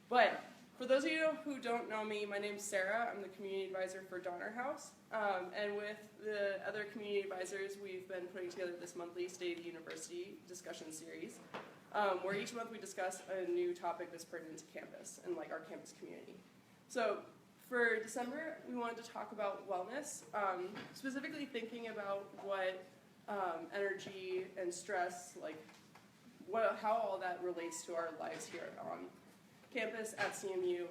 But for those of you who don't know me, my name's Sarah. I'm the community advisor for Donner House. And with the other community advisors, we've been putting together this monthly State of the University discussion series, where each month we discuss a new topic that's pertinent to campus and like our campus community. So for December, we wanted to talk about wellness, specifically thinking about what energy and stress, like how all that relates to our lives here on campus at CMU,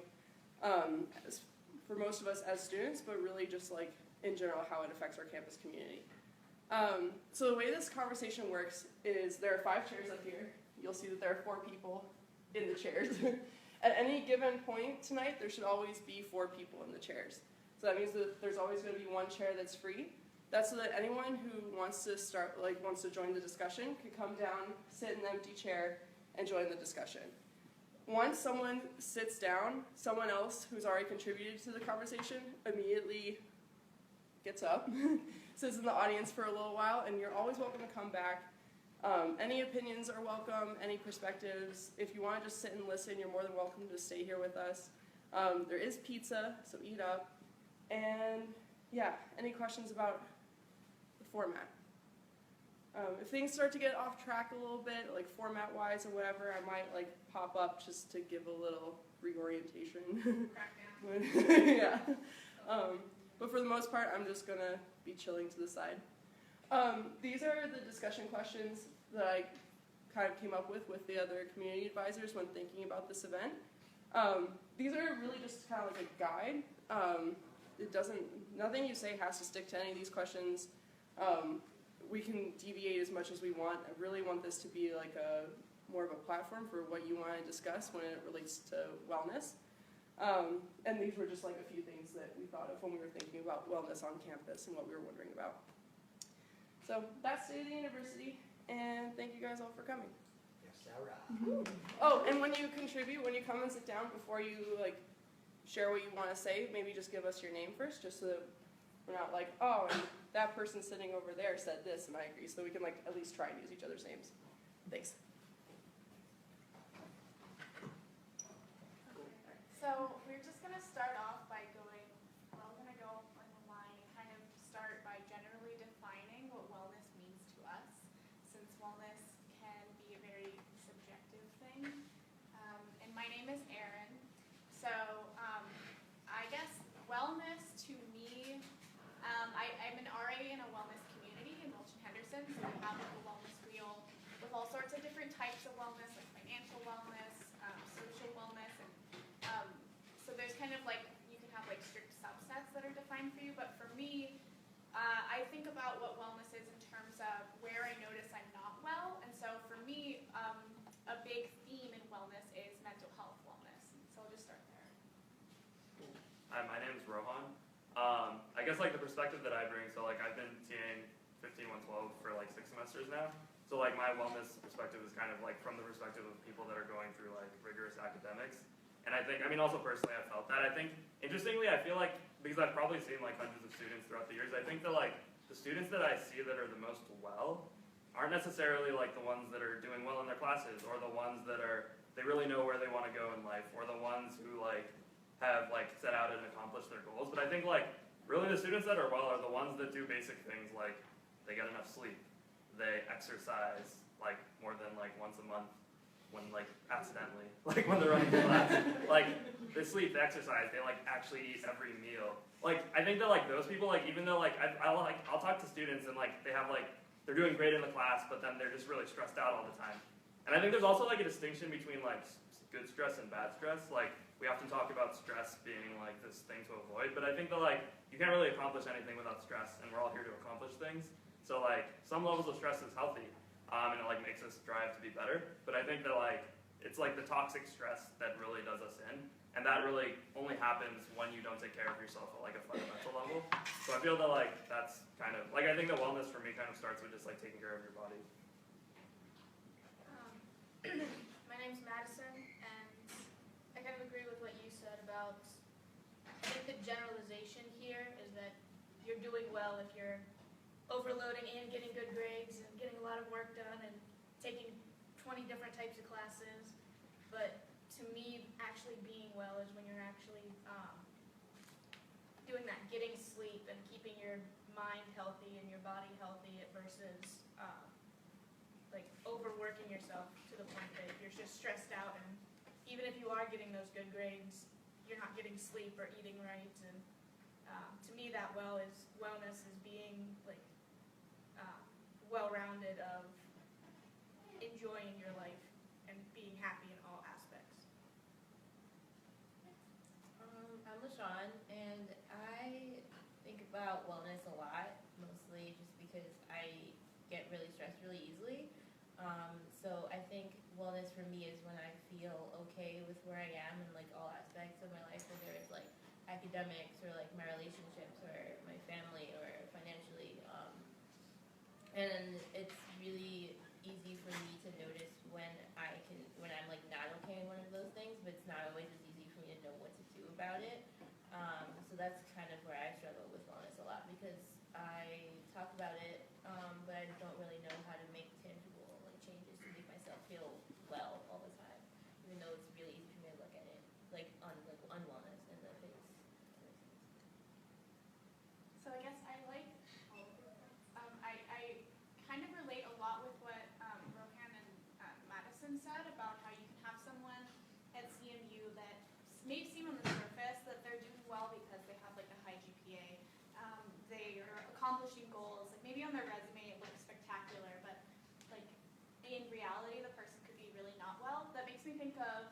for most of us as students, but really just like in general how it affects our campus community. So the way this conversation works is there are 5 chairs up here. You'll see that there are 4 people in the chairs. At any given point tonight, there should always be 4 people in the chairs. So that means that there's always going to be 1 chair that's free. That's so that anyone who wants to join the discussion can come down, sit in an empty chair, and join the discussion. Once someone sits down, someone else who's already contributed to the conversation immediately gets up, sits in the audience for a little while, and you're always welcome to come back. Any opinions are welcome, any perspectives. If you want to just sit and listen, you're more than welcome to stay here with us. There is pizza, so eat up. And yeah, any questions about the format? If things start to get off track a little bit, like format-wise or whatever, I might like pop up just to give a little reorientation. Yeah. But for the most part, I'm just gonna be chilling to the side. These are the discussion questions that I kind of came up with the other community advisors when thinking about this event. These are really just kind of like a guide. Nothing you say has to stick to any of these questions. We can deviate as much as we want. I really want this to be like more of a platform for what you want to discuss when it relates to wellness. And these were just like a few things that we thought of when we were thinking about wellness on campus and what we were wondering about. So that's State of the University, and thank you guys all for coming. Yes, Sarah. Oh, and when you contribute, when you come and sit down, before you like share what you want to say, maybe just give us your name first, just so that we're not like, oh, and that person sitting over there said this, and I agree, so we can like at least try and use each other's names. Thanks. So we're just going to start off by going, we're all going to go on the line and kind of start by generally defining what wellness means to us, since wellness can be a very subjective thing. And my name is Erin. So I guess wellness to me, I'm an RA in a wellness community in Wilson-Henderson, so we have like a wellness wheel with all sorts of different types of wellness, like financial wellness, social wellness, and so there's kind of like, you can have like strict subsets that are defined for you, but for me, I think about what wellness is in terms of where I notice I'm not well, and so for me, a big theme in wellness is mental health wellness, so I'll just start there. Hi, my name is Rohan. I guess like the perspective that I bring, so like I've been TAing 15, 112 for like 6 semesters now. So like my wellness perspective is kind of like from the perspective of people that are going through like rigorous academics. And I think, I mean also personally I felt that. I think, interestingly, I feel like, because I've probably seen like hundreds of students throughout the years, I think that like the students that I see that are the most well aren't necessarily like the ones that are doing well in their classes, or the ones that they really know where they want to go in life, or the ones who like have like set out and accomplished their goals. But I think like really the students that are well are the ones that do basic things like they get enough sleep, they exercise like more than like once a month when like accidentally, like when they're running class, like they sleep, they exercise, they like actually eat every meal. Like I think that like those people, like even though like I'll talk to students and like they have like they're doing great in the class, but then they're just really stressed out all the time. And I think there's also like a distinction between like good stress and bad stress. Like we often talk about stress being like this thing to avoid, but I think that like you can't really accomplish anything without stress, and we're all here to accomplish things. So like some levels of stress is healthy, and it like makes us strive to be better. But I think that like it's like the toxic stress that really does us in, and that really only happens when you don't take care of yourself at like a fundamental level. So I feel that like that's kind of like I think that wellness for me kind of starts with just like taking care of your body. My name's Madison, and I kind of agree with what you said about, I think the generalization here is that you're doing well if you're overloading and getting good grades and getting a lot of work done and taking 20 different types of classes. But to me, well is when you're actually doing that, getting sleep and keeping your mind healthy and your body healthy versus like overworking yourself to the point that you're just stressed out, and even if you are getting those good grades, you're not getting sleep or eating right. And to me, that wellness is being like well-rounded of enjoying your life and being happy in all aspects. I'm LaShawn, and I think about wellness a lot, mostly just because I get really stressed really easily. So I think wellness for me is when I feel okay with where I am in like all aspects of my life, whether it's like academics or like my relationships or my family or financially. And it's really easy for me to notice when I'm like not okay in one of those things, but it's not always as easy for me to know what to do about it. So that's kind of where I struggle with wellness a lot, because I talk about it, but I don't really know how to make tangible like changes to make myself feel well all the time, even though it's really easy for me to look at it like unwellness in the face. So I guess I kind of relate a lot with what Rohan and Madison said about how you can have someone at CMU that may seem on the surface that they're doing well because they have like a high GPA. They are accomplishing goals. Like maybe on their resume it looks spectacular, but like in reality the person could be really not well. That makes me think of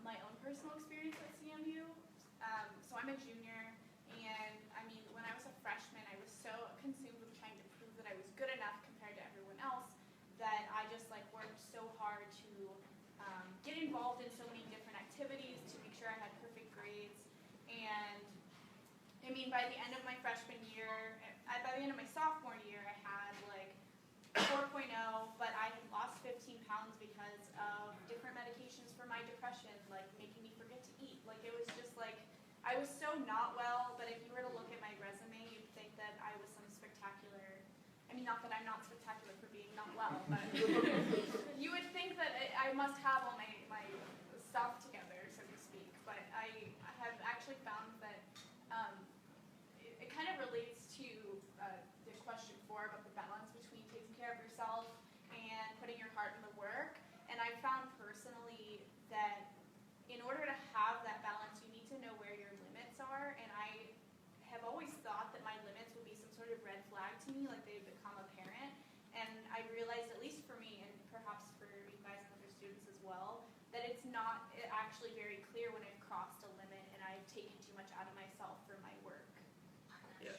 my own personal experience at CMU. So I'm a junior, and I mean when I was a freshman I was so consumed with trying to prove that I was good enough compared to everyone else that I just like worked so hard to get involved in so many different activities to make sure I had perfect grades. And I mean by the end of my freshman year, by the end of my sophomore year I had like 4.0, but I had lost 15 pounds because of different medications for my depression, like making me forget to eat. Like it was just like, I was so not well, but if you were to look at my resume, you'd think that I was some spectacular, I mean not that I'm not spectacular for being not well, but you would think that I must have all my stuff together, so to speak. But I have actually found that it kind of relates to the question 4 about the balance between taking care of yourself and putting your heart in the work. And I found personally that in order to have that balance, you need to know where your limits are. And I have always thought that my limits would be some sort of red flag to me, like they've become apparent. And I realized, at least for me, and perhaps for you guys and other students as well, that it's not actually very clear when I've crossed a limit and I've taken too much out of myself for my work. Yeah.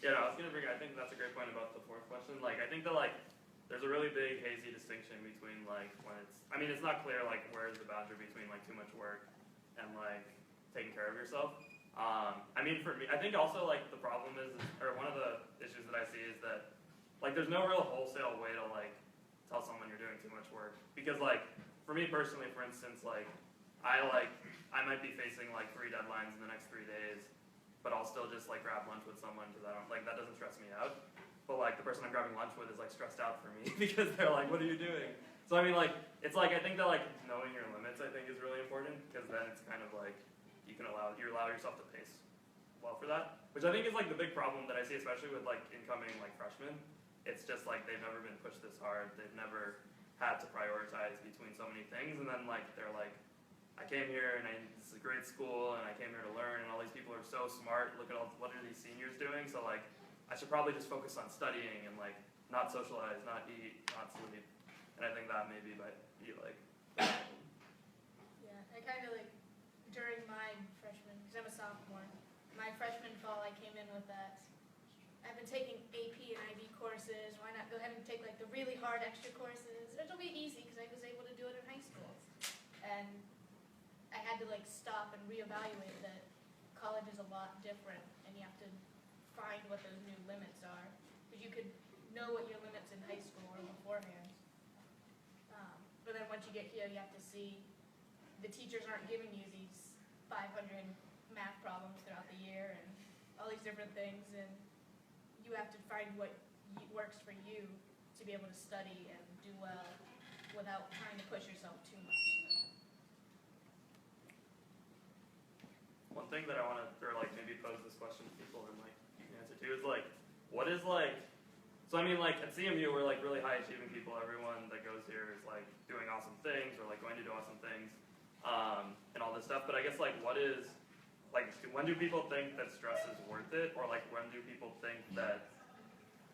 Yeah, no, I think that's a great point about the 4th question. Like, I think that, like, there's a really big hazy distinction between, like, when it's not clear, like, where's the boundary between, like, too much work and, like, taking care of yourself. I mean, for me, I think also, like, the problem is, or one of the issues that I see is that, like, there's no real wholesale way to, like, tell someone you're doing too much work. Because, like, for me personally, for instance, like, I might be facing, like, 3 deadlines in the next 3 days, but I'll still just like grab lunch with someone because I don't like that doesn't stress me out. But like the person I'm grabbing lunch with is like stressed out for me because they're like, "What are you doing?" So I mean, like it's like I think that like knowing your limits I think is really important, because then it's kind of like you allow yourself to pace well for that, which I think is like the big problem that I see, especially with like incoming like freshmen. It's just like they've never been pushed this hard. They've never had to prioritize between so many things, and then like they're like, I came here and this is a great school and I came here to learn and all these people are so smart. Look at what are these seniors doing? So like I should probably just focus on studying and like not socialize, not eat, not sleep. And I think that maybe might be like. Yeah, I kind of like during my freshman, because I'm a sophomore, my freshman fall I came in with that. I've been taking AP and IB courses. Why not go ahead and take like the really hard extra courses? It'll be easy because I was able to do it in high school. And I had to like stop and reevaluate that college is a lot different, and you have to find what those new limits are. Because you could know what your limits in high school or beforehand. But then once you get here, you have to see the teachers aren't giving you these 500 math problems throughout the year and all these different things, and you have to find what works for you to be able to study and do well without trying to push yourself too much. one thing that I want to, or like maybe pose this question to people and like you can answer too is like, what is like, so I mean like at CMU we're like really high achieving people. Everyone that goes here is like doing awesome things or like going to do awesome things, and all this stuff. But I guess like what is, like when do people think that stress is worth it, or like when do people think that,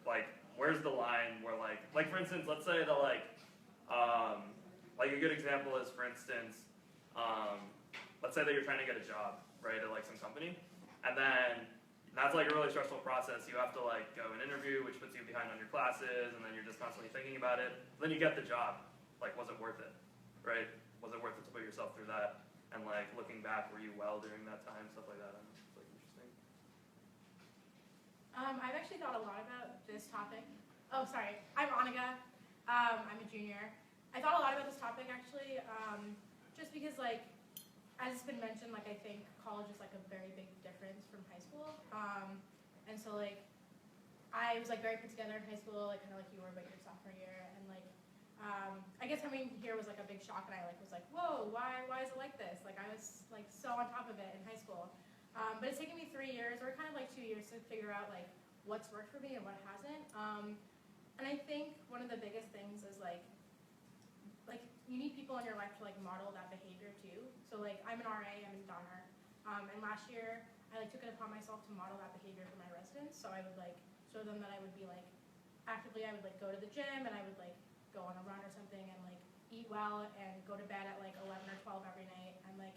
like where's the line where like for instance, let's say that like a good example is, for instance, let's say that you're trying to get a job, right, at like some company, and then that's like a really stressful process. You have to like go and interview, which puts you behind on your classes, and then you're just constantly thinking about it. Then you get the job. Like, was it worth it, right? Was it worth it to put yourself through that? And like looking back, were you well during that time? Stuff like that. I don't know. It's like interesting. I've actually thought a lot about this topic. Oh, sorry. I'm Annika. I'm a junior. I thought a lot about this topic actually, just because like, as it's been mentioned, like I think college is like a very big difference from high school. And so like, I was like very put together in high school, like kind of like you were, but your sophomore year, and like, I guess coming here was like a big shock, and I like was like, whoa, why is it like this? Like I was like so on top of it in high school. But it's taken me 3 years, or kind of like 2 years, to figure out like what's worked for me and what hasn't. And I think one of the biggest things is like you need people in your life to like model that behavior too. So like I'm an RA, I'm in Donner, and last year I like took it upon myself to model that behavior for my residents. So I would like show them that I would be like actively, I would like go to the gym, and I would like go on a run or something, and like eat well and go to bed at like 11 or 12 every night. And like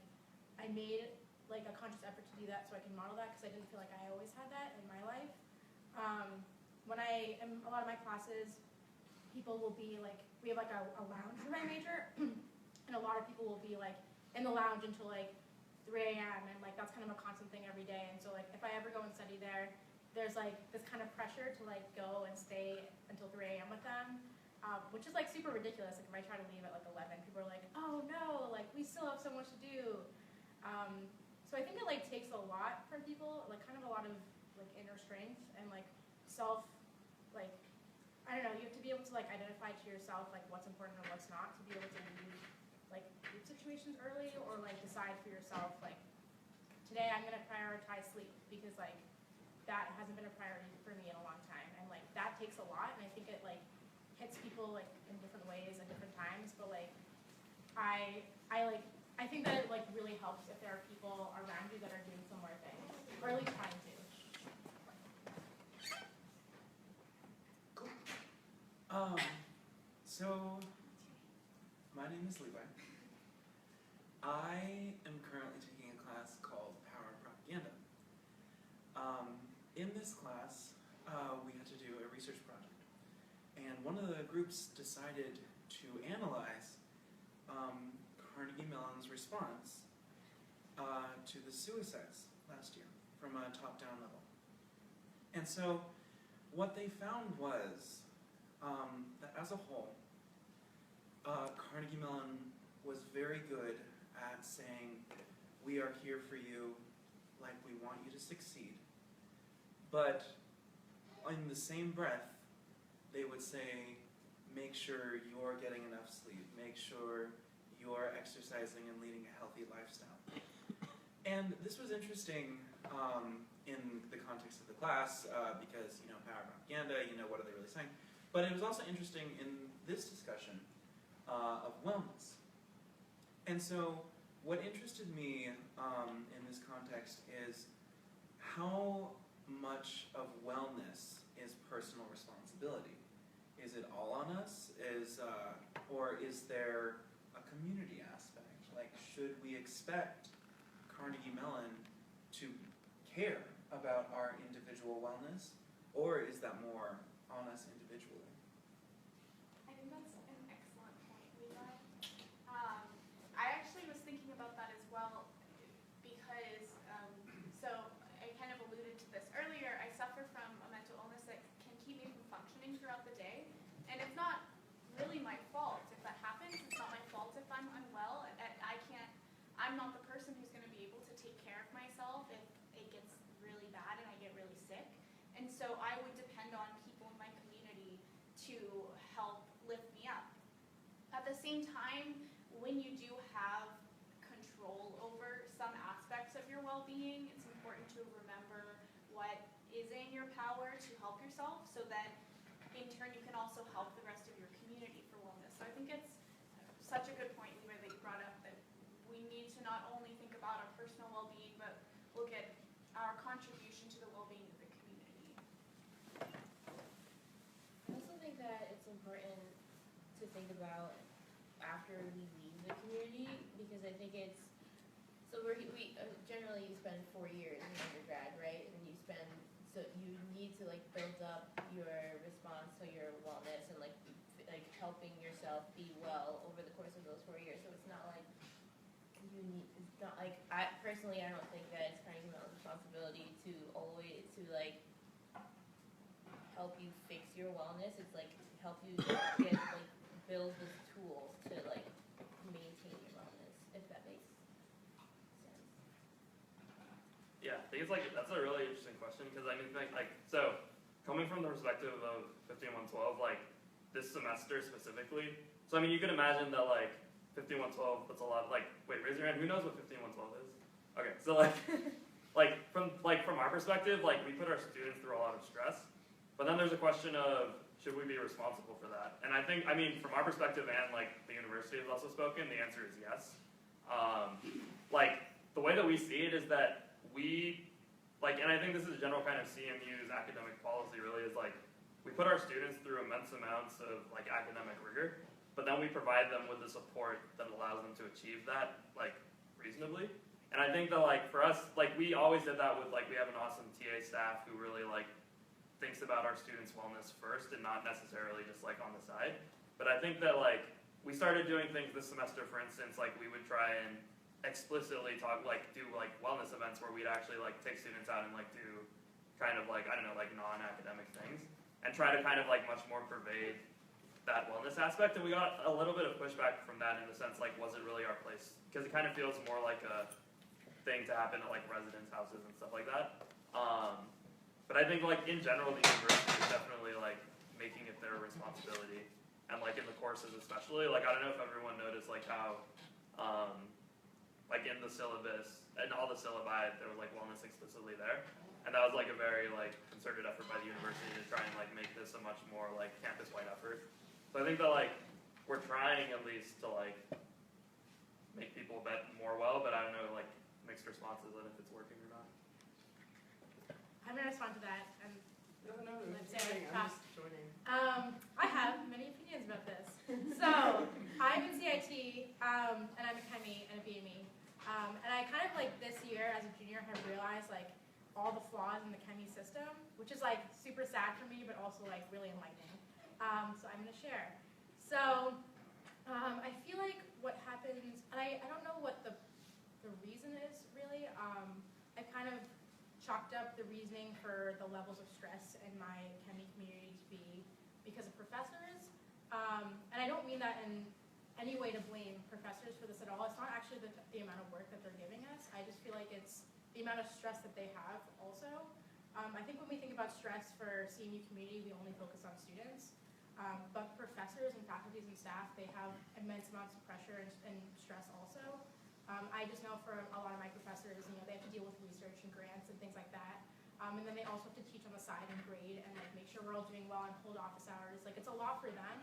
I made like a conscious effort to do that so I can model that, because I didn't feel like I always had that in my life. When I am a lot of my classes, people will be like, we have like a lounge for my major, and a lot of people will be like in the lounge until like 3 a.m. and like that's kind of a constant thing every day. And so like if I ever go and study there, there's like this kind of pressure to like go and stay until 3 a.m. with them, which is like super ridiculous. Like if I try to leave at like 11, people are like, oh no, like we still have so much to do. So I think it like takes a lot from people, like kind of a lot of like inner strength and like like, I don't know, you have to be able to like identify to yourself like what's important and what's not, to be able to leave like group situations early, or like decide for yourself like, today I'm gonna prioritize sleep, because like that hasn't been a priority for me in a long time, and like that takes a lot, and I think it like hits people like in different ways at different times. But like I think that it like really helps if there are people around you that are doing similar things, or at least trying to. So, my name is Levi. I am currently taking a class called Power and Propaganda. In this class, we had to do a research project. And one of the groups decided to analyze Carnegie Mellon's response to the suicides last year from a top-down level. And so, what they found was that as a whole, Carnegie Mellon was very good at saying, we are here for you, like we want you to succeed. But in the same breath, they would say, make sure you're getting enough sleep, make sure you're exercising and leading a healthy lifestyle. And this was interesting in the context of the class, because, you know, power and propaganda, you know, what are they really saying? But it was also interesting in this discussion of wellness. And so what interested me in this context is how much of wellness is personal responsibility. Is it all on us? Or is there a community aspect? Like, should we expect Carnegie Mellon to care about our individual wellness? Or is that more on us individually? I think that's an excellent point, Levi. I actually was thinking about that as well, because, so I kind of alluded to this earlier. I suffer from a mental illness that can keep me from functioning throughout the day, and it's not really my fault if that happens. It's not my fault if I'm unwell. I'm not the person who's going to be able to take care of myself if it gets really bad and I get really sick. And so I would depend on people in my community to help lift me up. At the same time, when you do have control over some aspects of your well-being, it's important to remember what is in your power to help yourself so that in turn you can also help the rest of your community for wellness. So I think it's such a good point, Levi, that you brought up, that we need to not only think about our personal well-being, but look at our contribution to the well-being of the community. I also think that it's important to think about after we leave the community, because I think it's, so we generally spend 4 years in undergrad, right? And you spend, so you need to like build up your response to your wellness and like helping yourself be well over the course of those 4 years. So it's not like you need, it's not like, I personally, I don't think that it's Carnegie Mellon's responsibility to always, to like help you fix your wellness. It's like help you get like build the tools to like maintain your wellness, if that makes sense. Yeah, I think it's like, that's a really interesting question, because I mean, like, so, coming from the perspective of 15112, like, this semester specifically, so I mean, you can imagine that, like, 15112 puts a lot, like, wait, raise your hand, who knows what 15112 is? Okay, so, like, from our perspective, like, we put our students through a lot of stress, but then there's a question of, should we be responsible for that? And I think, I mean, from our perspective and, like, the university has also spoken, the answer is yes. Like, the way that we see it is that we, like, and I think this is a general kind of CMU's academic policy really, is like, we put our students through immense amounts of like academic rigor, but then we provide them with the support that allows them to achieve that like reasonably. And I think that like for us, like we always did that with like, we have an awesome TA staff who really like thinks about our students' wellness first and not necessarily just like on the side. But I think that like, we started doing things this semester, for instance, like we would try and explicitly talk, like do like wellness events where we'd actually like take students out and like do kind of like, I don't know, like non-academic things and try to kind of like much more pervade that wellness aspect. And we got a little bit of pushback from that in the sense like, was it really our place? Because it kind of feels more like a thing to happen at like residence houses and stuff like that. But I think like in general, the university is definitely like making it their responsibility. And like in the courses especially, like I don't know if everyone noticed like how like in the syllabus, and all the syllabi, there was like wellness explicitly there. And that was like a very like concerted effort by the university to try and like make this a much more like campus-wide effort. So I think that like we're trying at least to like make people bet more well, but I don't know like mixed responses on if it's working or not. I'm gonna respond to that. And No, let's I'm say just joining. I have many opinions about this. So I'm in CIT, and I'm a chemie and a BME. And I kind of like this year as a junior have realized like all the flaws in the chemie system, which is like super sad for me, but also like really enlightening. So I'm gonna share. So I feel like what happens, and I don't know what the reason is really. I kind of chalked up the reasoning for the levels of stress in my chemie community to be because of professors. And I don't mean that in any way to blame professors for this at all. It's not actually the amount of work that they're giving us. I just feel like it's the amount of stress that they have also. I think when we think about stress for CMU community, we only focus on students. But professors and faculties and staff, they have immense amounts of pressure and stress also. I just know for a lot of my professors, you know, they have to deal with research and grants and things like that. And then they also have to teach on the side and grade and like make sure we're all doing well and hold office hours. Like it's a lot for them.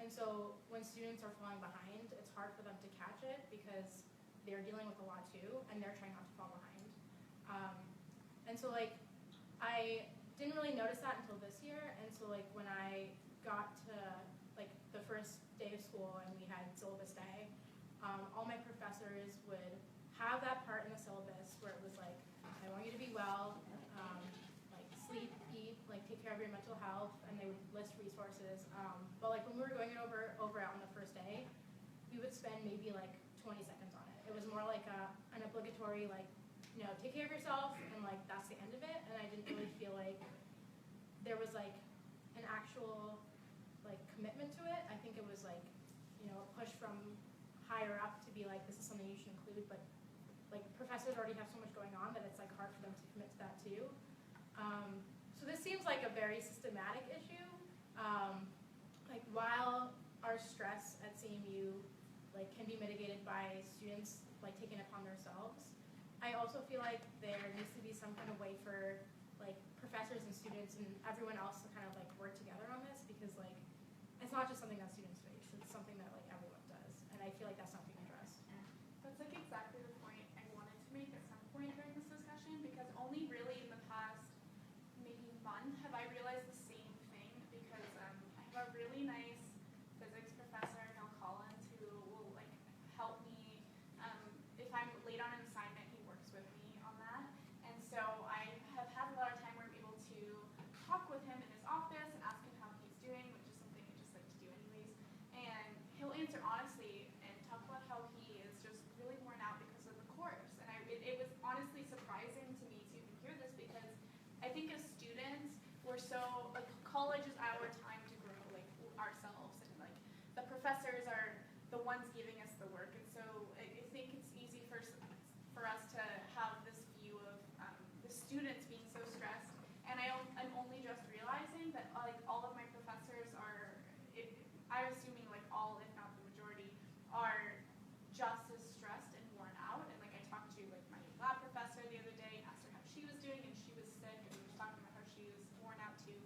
And so when students are falling behind, it's hard for them to catch it because they're dealing with a lot too and they're trying not to fall behind. And so like, I didn't really notice that until this year. And so like when I got to like the first day of school and we had syllabus day, all my professors would have that part in the syllabus where it was like, I want you to be well, like sleep, eat, like take care of your mental health, and they would list resources. But like when we were going over it on the first day, we would spend maybe like 20 seconds on it. It was more like an obligatory like, you know, take care of yourself, and like that's the end of it. And I didn't really feel like there was like an actual like commitment to it. I think it was like, you know, a push from higher up to be like, this is something you should include, but like professors already have so much going on that it's like hard for them to commit to that too. So this seems like a very systematic issue. Like while our stress at CMU like can be mitigated by students like taking it upon themselves, I also feel like there needs to be some kind of way for like professors and students and everyone else to kind of like work together on this, because like it's not just something that students face, it's something that like everyone does, and I feel like that's not being addressed. That's like exactly the point I wanted to make at some point during this discussion, because only really in the past maybe month have I realized the same thing, because I have a really nice physics professor, Neil Collins, who will like help me if I'm late on an assignment, he works with me on that. And so I have had a lot of time where I'm able to talk with him in his office and ask him how he's doing, which is something I just like to do anyways. And he'll answer honestly and talk about how he is just really worn out because of the course. And it was honestly surprising to me to even hear this, because I think as students, we're so, like, college is our time to grow, like, ourselves, and like the professors are the ones giving us the work. And so I think it's easy for us to have this view of the students being so stressed. And I'm only just realizing that like all of my professors are, I'm assuming like all, if not the majority, are just as stressed and worn out. And like I talked to like my lab professor the other day, asked her how she was doing, and she was sick, and we were talking about how she was worn out too.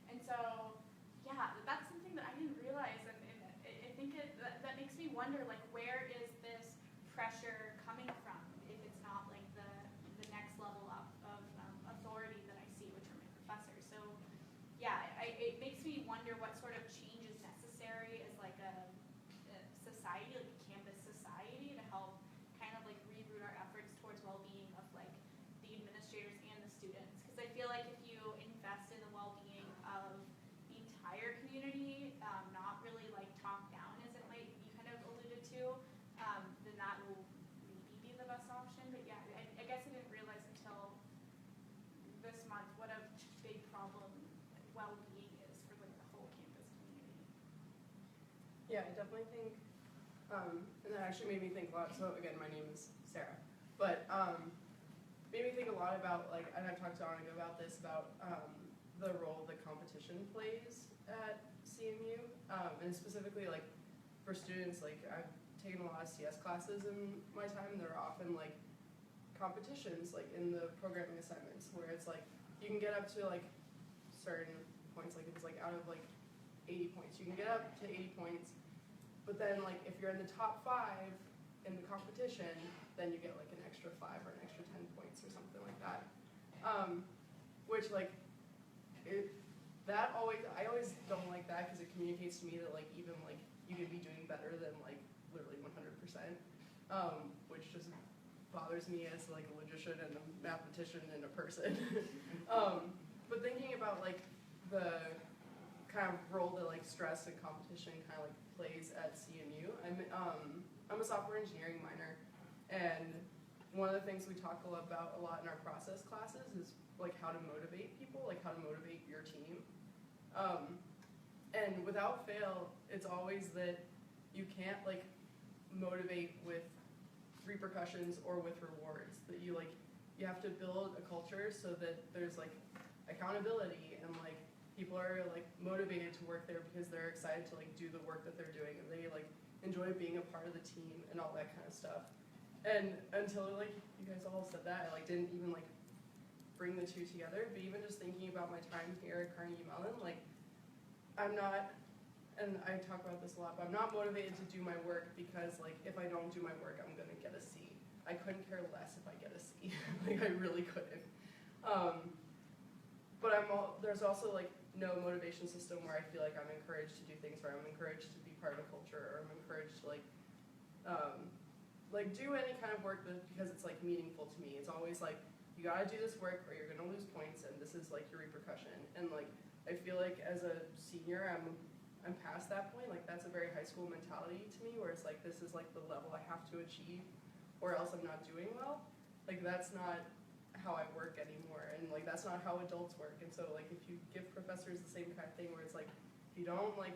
And so yeah, that's something that I didn't realize, and I think that makes me wonder, like, where is this pressure coming from if it's not like the next level up of authority that I see, which are my professors. So yeah, it makes me wonder what sort of change is necessary as like a society, like a campus society, to help kind of like reroute our efforts towards well-being of like the administrators and the students. Because I feel like if you invest in the well-being of the entire community, not really like top down as it might you kind of alluded to, then that will maybe be the best option. But yeah, I guess I didn't realize until this month what a big problem well-being is for like the whole campus community. Yeah, I definitely think, and that actually made me think a lot. So again, my name is Sarah, but made me think a lot about like, and I've talked to Annika about this, about the role that competition plays at CMU, and specifically like for students. Like I've taken a lot of CS classes in my time, and there are often like competitions like in the programming assignments where it's like you can get up to like certain points, like it's like out of like 80 points, you can get up to 80 points, but then like if you're in the top 5 in the competition, then you get like an extra 5 or an extra 10 points or something like that, which like I always don't like that, because it communicates to me that like even like you could be doing better than like literally 100%, which just bothers me as like a logician and a mathematician and a person. But thinking about like the kind of role that like stress and competition kind of like plays at CMU, I'm a software engineering minor, and one of the things we talk about a lot in our process classes is like how to motivate people, like how to motivate your team. And without fail, it's always that you can't like motivate with repercussions or with rewards. That you have to build a culture so that there's like accountability, and like people are like motivated to work there because they're excited to like do the work that they're doing, and they like enjoy being a part of the team and all that kind of stuff. And until like you guys all said that, I like didn't even like bring the two together. But even just thinking about my time here at Carnegie Mellon, like I'm not, and I talk about this a lot, but I'm not motivated to do my work because like if I don't do my work, I'm gonna get a C. I couldn't care less if I get a C. Like I really couldn't. But there's also like no motivation system where I feel like I'm encouraged to do things, where I'm encouraged to be part of a culture, or I'm encouraged to like do any kind of work because it's like meaningful to me. It's always like, you gotta do this work or you're gonna lose points, and this is like your repercussion. And like I feel like as a senior, I'm past that point. Like that's a very high school mentality to me, where it's like this is like the level I have to achieve, or else I'm not doing well. Like that's not how I work anymore, and like that's not how adults work. And so like if you give professors the same kind of thing, where it's like if you don't like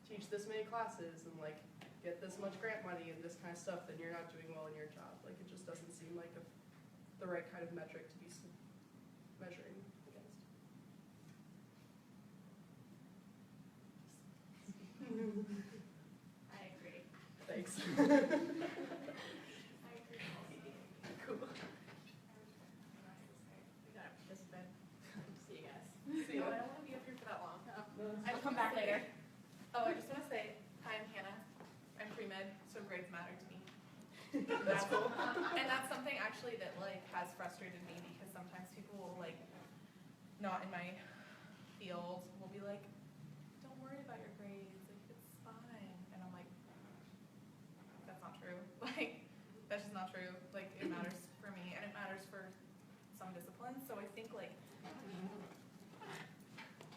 teach this many classes and like get this much grant money and this kind of stuff, then you're not doing well in your job. Like it just doesn't seem like the right kind of metric to be measuring against. I agree. Thanks. I agree also. Cool. That's cool. And that's something actually that like has frustrated me because sometimes people will like, not in my field, will be like, don't worry about your grades, like it's fine. And I'm like, that's not true. Like, that's just not true. Like, it matters for me and it matters for some disciplines. So I think like,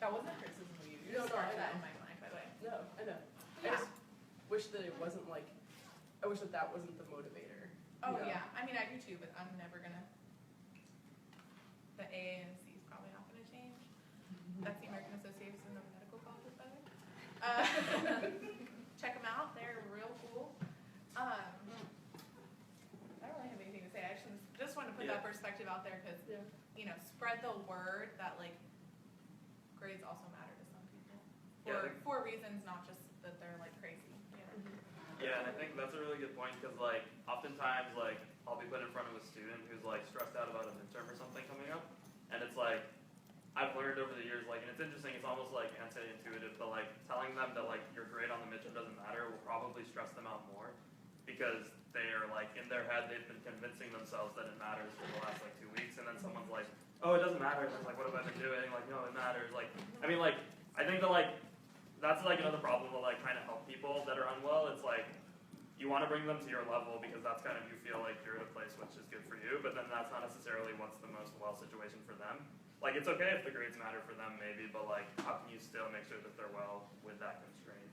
that wasn't a criticism of you. You No, just no, started I that know. in my mind, by the way. No, I know. I Yeah. just wish that it wasn't like, I wish that that wasn't the motivator. Oh you know? yeah, I mean I do too, but I'm never gonna. The A and C is probably not gonna change. That's the American Association of Medical Colleges, by the way. Check them out; they're real cool. I don't really have anything to say. I just wanted to put that perspective out there because Yeah. you know, spread the word that like grades also matter to some people for reasons, not just that they're like crazy. You know? Yeah, and I think that's a really good point because like oftentimes like I'll be put in front of a student who's like stressed out about a midterm or something coming up, and it's like I've learned over the years like, and it's interesting, it's almost like anti-intuitive, but like telling them that like your grade on the midterm doesn't matter will probably stress them out more because they are like in their head they've been convincing themselves that it matters for the last like 2 weeks, and then someone's like, oh, it doesn't matter, and it's like, what have I been doing? Like, no, it matters. Like, I mean, like, I think that like that's like another problem with like trying to help people that are unwell. It's like you want to bring them to your level because that's kind of you feel like you're at a place which is good for you, but then that's not necessarily what's the most well situation for them. Like it's okay if the grades matter for them maybe, but like how can you still make sure that they're well with that constraint?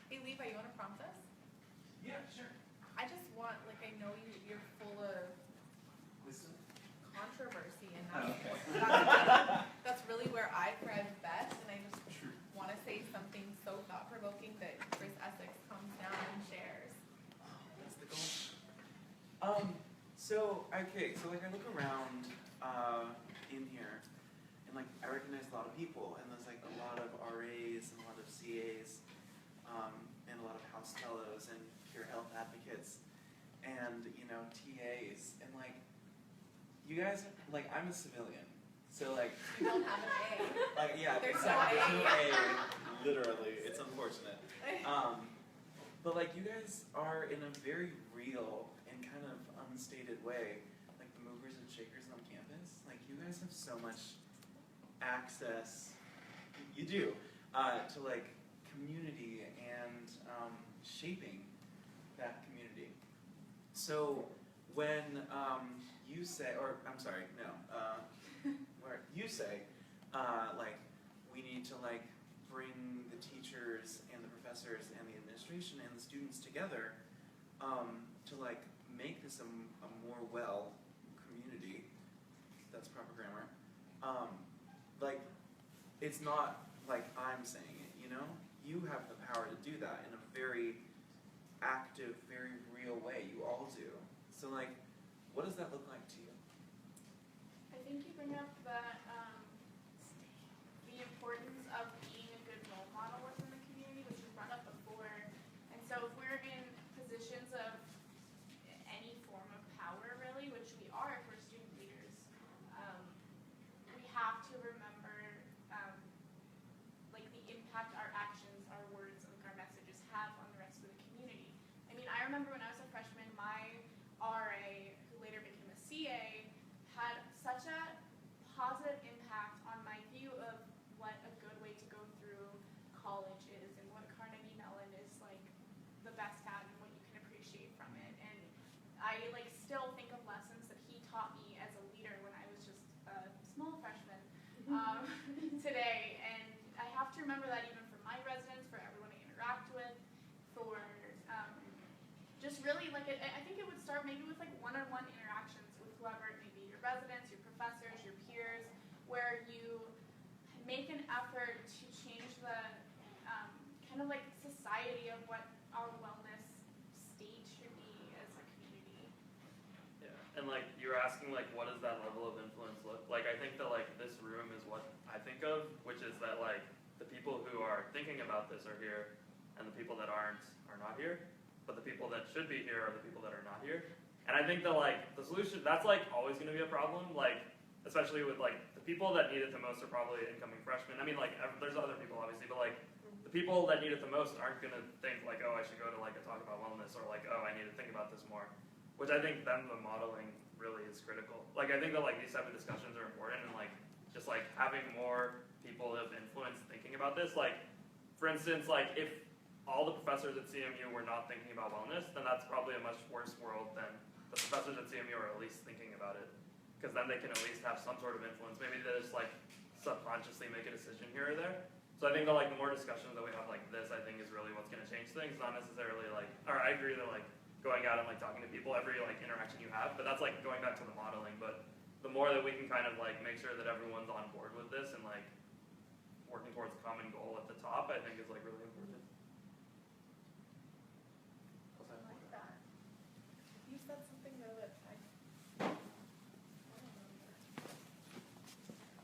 Hey Levi, you want to prompt us? Yeah, sure. I just want like I know you're full of Wisdom? controversy and Oh, that's, okay. that's really where I thrive best, and I just True. want to say something so thought-provoking that Chris Essex comes down and shares. That's the goal. So like I look around in here, and like I recognize a lot of people, and there's like a lot of RAs and a lot of CAs, and a lot of house fellows and peer health advocates, and you know TAs, and like you guys, like I'm a civilian, so like You don't have an A. like yeah, There's exactly. no There's no A. Literally, it's unfortunate. But like you guys are in a very real and kind of unstated way, like the movers and shakers on campus. Like you guys have so much access, you do, to like community and shaping that community. So when you say, or I'm sorry, no, where you say, like we need to like bring the teachers and the professors and the administration and the students together to like make this a more well community. That's proper grammar. Like it's not like I'm saying it, you know? You have the power to do that in a very active, very real way. You all do. So like, what does that look like to you? I think you bring up that the importance of being a good role model within the community, which was brought up before. And so if we're in positions of any form of power, really, which we are if we're student leaders, we have to remember like the impact our actions, our words, and our messages have on the rest of the community. I mean, I remember when I was a freshman, my RA, who later became a CA, had such a positive impact on my view of what a good way to go through college is and what Carnegie Mellon is like the best at and what you can appreciate from it. And I like still think of lessons that he taught me as a leader when I was just a small freshman today. And I have to remember that even for my residents, for everyone I interact with, for just really like I think it would start maybe with like one-on-one interactions with whoever it may be, your residents, your professors, your peers, where you make an effort to change the kind of like society of what our wellness state should be as a community. Yeah, and like you were asking like what does that level of influence look like? I think that like this room is what I think of, which is that like the people who are thinking about this are here, and the people that aren't are not here. But the people that should be here are the people that are not here. And I think that like the solution, that's like always going to be a problem. Like especially with like the people that need it the most are probably incoming freshmen. I mean, like there's other people obviously, but like the people that need it the most aren't gonna think like, oh, I should go to like a talk about wellness, or like, oh, I need to think about this more. Which I think then the modeling really is critical. Like I think that like these type of discussions are important, and like just like having more people of influence thinking about this. Like for instance, like if all the professors at CMU were not thinking about wellness, then that's probably a much worse world than the professors at CMU are at least thinking about it. Because then they can at least have some sort of influence. Maybe they just like subconsciously make a decision here or there. So I think that like the more discussions that we have like this, I think is really what's going to change things. Not necessarily like, or I agree that like going out and like talking to people, every like interaction you have, but that's like going back to the modeling. But the more that we can kind of like make sure that everyone's on board with this and like working towards a common goal at the top, I think is like really important. I like that. You said something though that I don't remember.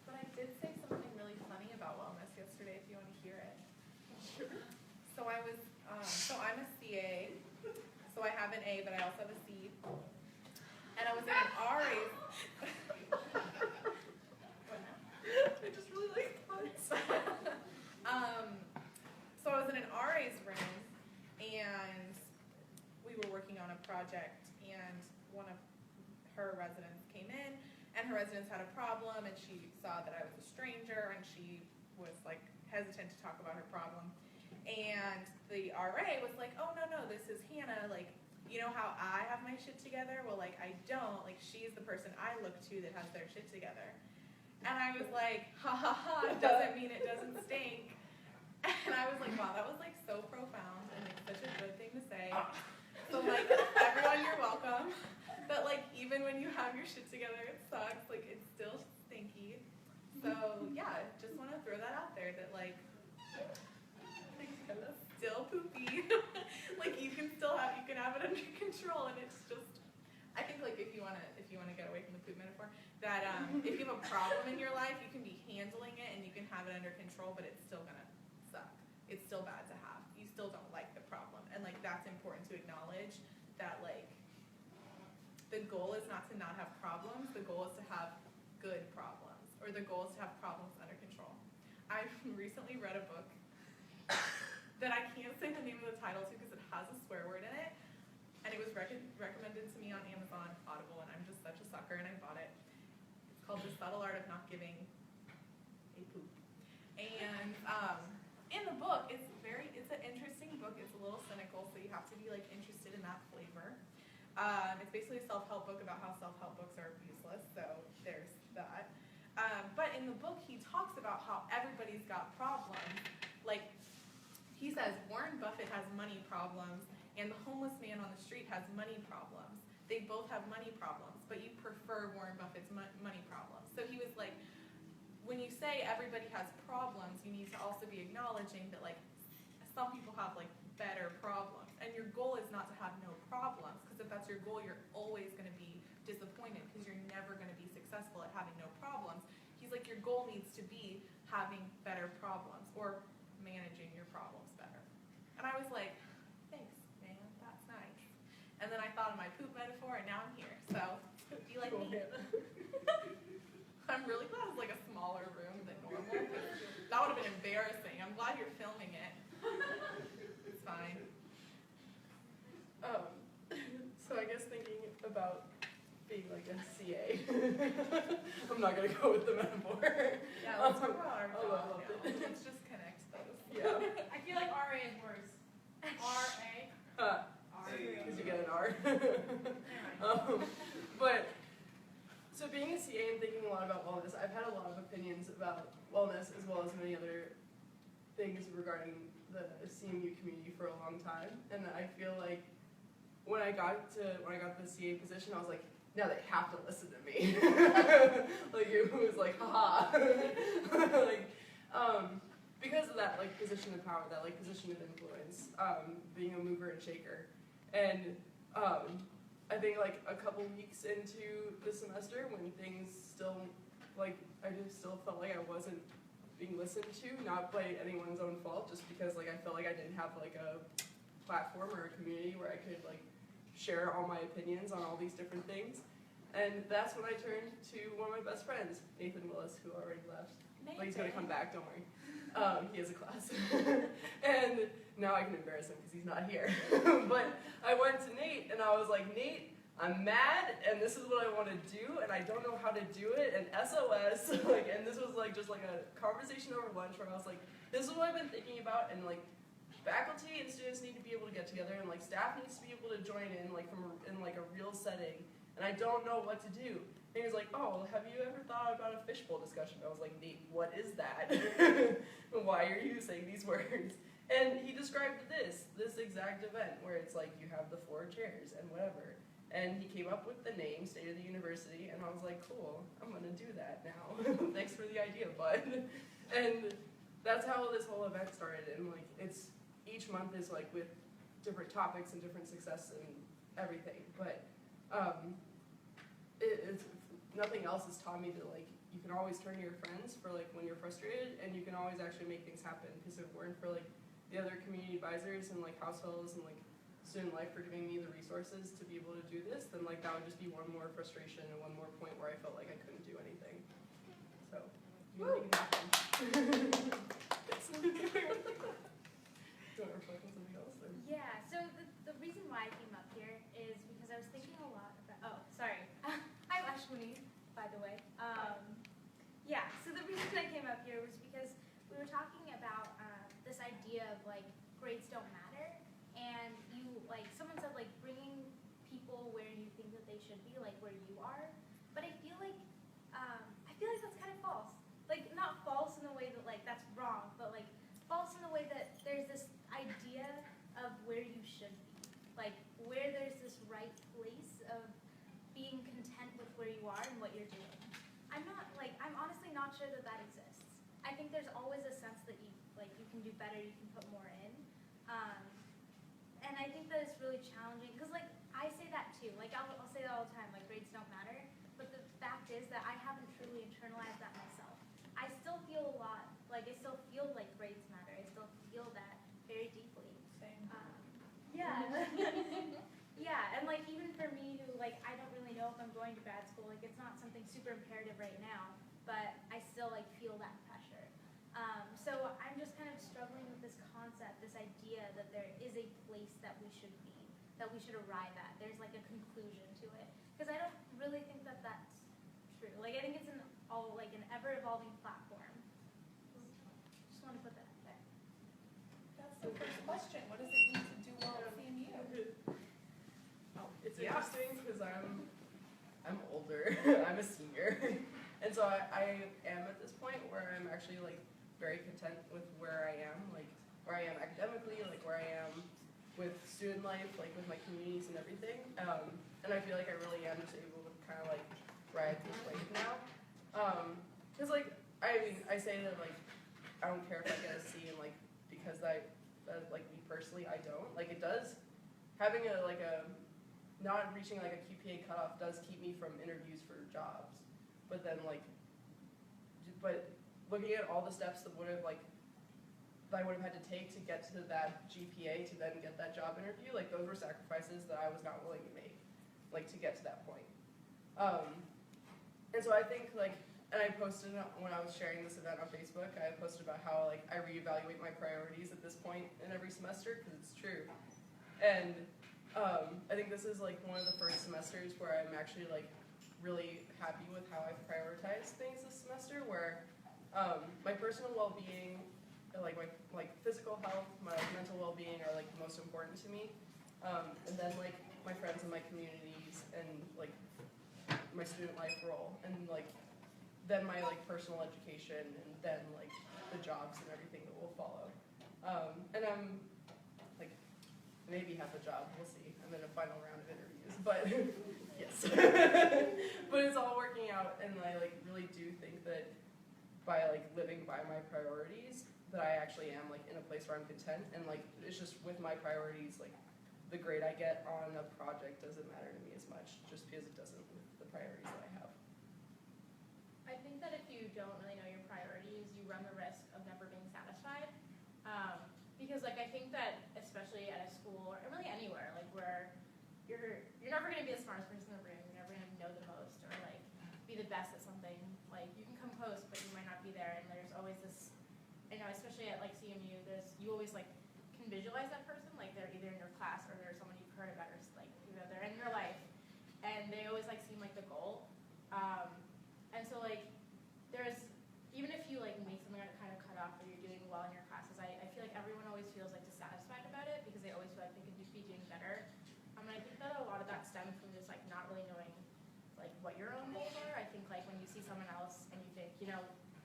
But I did say something really funny about wellness yesterday, if you want to hear it. Sure. So I was, so I'm a CA, so I have an A, but I also have a C. And I was in an RA. What now? I just really like puns. So I was in an RA's room, and we were working on a project, and one of her residents came in, and her residents had a problem, and she saw that I was a stranger, and she was like hesitant to talk about her problem. And the RA was like, oh, no, this is Hannah, like, you know how I have my shit together? Well, like, I don't. Like, she's the person I look to that has their shit together. And I was like, ha ha ha, it doesn't mean it doesn't stink. And I was like, wow, that was like so profound and like such a good thing to say. So like, everyone, you're welcome. But like, even when you have your shit together, it sucks. Like, it's still stinky. So yeah, just want to throw that out there that like, still poopy. Like you can have it under control, and it's just, I think like if you wanna get away from the poop metaphor, that if you have a problem in your life, you can be handling it and you can have it under control, but it's still gonna suck. It's still bad to have. You still don't like the problem, and like that's important to acknowledge that like the goal is not to not have problems. The goal is to have good problems, or the goal is to have problems under control. I recently read a book that I can't say the name of the title to because it has a swear word in it, and it was recommended to me on Amazon Audible, and I'm just such a sucker, and I bought it. It's called The Subtle Art of Not Giving a Poop. And in the book, it's an interesting book. It's a little cynical, so you have to be like interested in that flavor. It's basically a self-help book about how self-help books are useless, so there's that. But in the book, he talks about how everybody's got problems. Like, he says Warren Buffett has money problems, and the homeless man on the street has money problems. They both have money problems, but you prefer Warren Buffett's money problems. So he was like, when you say everybody has problems, you need to also be acknowledging that like some people have like better problems, and your goal is not to have no problems, because if that's your goal, you're always going to be disappointed because you're never going to be successful at having no problems. He's like, your goal needs to be having better problems, or managing your problems better. And I was like, thanks, man, that's nice. And then I thought of my poop metaphor, and now I'm here. So, be like me. I'm really glad it's like a smaller room than normal. That would have been embarrassing. I'm glad you're filming it. It's fine. So I guess thinking about being like a CA, I'm not gonna go with the metaphor. Yeah, let's talk about our I job loved now. it. Let's just connect those. Yeah. I feel like RA is worse. RA. Because you get an R. Anyway. But, so being a CA and thinking a lot about wellness, I've had a lot of opinions about wellness as well as many other things regarding the CMU community for a long time. And I feel like when I got the CA position, I was like, now they have to listen to me. Like it was like, haha. Like, because of that like position of power, that like position of influence, being a mover and shaker. And I think like a couple weeks into the semester when things still, like I just still felt like I wasn't being listened to, not by anyone's own fault, just because like I felt like I didn't have like a platform or a community where I could like share all my opinions on all these different things. And that's when I turned to one of my best friends, Nathan Willis, who already left. But he's going to come back, don't worry. He has a class. And now I can embarrass him because he's not here. But I went to Nate and I was like, Nate, I'm mad and this is what I want to do and I don't know how to do it and SOS. And this was like just like a conversation over lunch where I was like, this is what I've been thinking about, and like faculty and students need to be able to get together and like staff needs to be able to join in like in like a real setting, and I don't know what to do. And he was like, oh, have you ever thought about a fishbowl discussion? I was like, Nate, what is that? Why are you saying these words? And he described this exact event where it's like you have the 4 chairs and whatever. And he came up with the name, State of the University, and I was like, cool, I'm gonna do that now. Thanks for the idea, bud. And that's how this whole event started. And like, it's, each month is like with different topics and different success and everything. But it's, nothing else has taught me that like you can always turn to your friends for like when you're frustrated, and you can always actually make things happen. Because if it weren't for like the other community advisors and like House Fellows and like Student Life for giving me the resources to be able to do this, then like that would just be one more frustration and one more point where I felt like I couldn't do anything. So you can make it happen. Do you want to reflect on something else? Or? Yeah, so the reason why I came up here is because I was thinking a lot about, oh, sorry. I'm Ashwini, by the way. Yeah, so the reason I came up here was because we were talking about this idea of like grades don't matter, and you, like, someone said like bringing people where you think that they should be, like where you are, but I feel like that's kind of false. Like, not false in the way that like that's wrong, but like false in the way that there's this idea of where you should be. Like, where there's this right place of being content with where you are and what you're doing. I'm honestly not sure that that exists. I think there's always a sense that you can do better, you can put more in. And I think that it's really challenging, because like, I say that too. Like, I'll say that all the time, like grades don't matter. But the fact is that I haven't truly internalized that myself. I still feel I still feel like grades matter. I still feel that very deeply. Same. Yeah. Yeah, and like even for me who like I don't really know if I'm going to grad school, like it's not something super imperative right now, but I still like feel that pressure. So I'm just kind of struggling with this concept, this idea that there is a place that we should be, that we should arrive at. There's like a conclusion to it. Because I don't really think that that's true. Like I think it's an ever-evolving platform. Just want to put that out there. That's the first question. What does it mean to do well at CMU? It's interesting because I'm older. I'm a senior, and so I am at this point where I'm actually like very content with where I am, like where I am academically, like where I am with student life, like with my communities and everything. And I feel like I really am just able to kind of like ride this wave now. Because like I say that like I don't care if I get a C, and like because that like me personally I don't, like it does, having a not reaching like a QPA cutoff does keep me from interviews for jobs. But then but looking at all the steps that I would have had to take to get to that GPA to then get that job interview, like those were sacrifices that I was not willing to make, like to get to that point. And so I think and I posted when I was sharing this event on Facebook, I posted about how like I reevaluate my priorities at this point in every semester, because it's true. And I think this is like one of the first semesters where I'm actually like really happy with how I've prioritized things this semester, where my personal well-being, like my physical health, my mental well-being are like most important to me, and then like my friends and my communities and like my student life role, and like then my like personal education, and then like the jobs and everything that will follow. And I'm like maybe have a job, we'll see. I'm in a final round of interviews, but yes. But it's all working out, and I like really do think that by like living by my priorities, that I actually am like in a place where I'm content, and like it's just with my priorities, like the grade I get on a project doesn't matter to me as much, just because it doesn't with the priorities that I have. I think that if you don't really know your priorities, you run the risk of never being satisfied. Because like I think that especially at a school or really anywhere, like where you're never going to be the smartest person in the room, you're never going to know the most. the best at something. Like you can come close, but you might not be there. And there's always this, especially at like CMU, you always like can visualize that person, like they're either in your class or they're someone you've heard about, or like they're in your life, and they always like seem like the goal. And so like even if you like make something kind of cut off or you're doing well in your classes, I feel like everyone always feels like dissatisfied about it because they always feel like they could be doing better. And I think that a lot of that stems from just like not really knowing like what your own goals are. I think like when you see someone else and you think,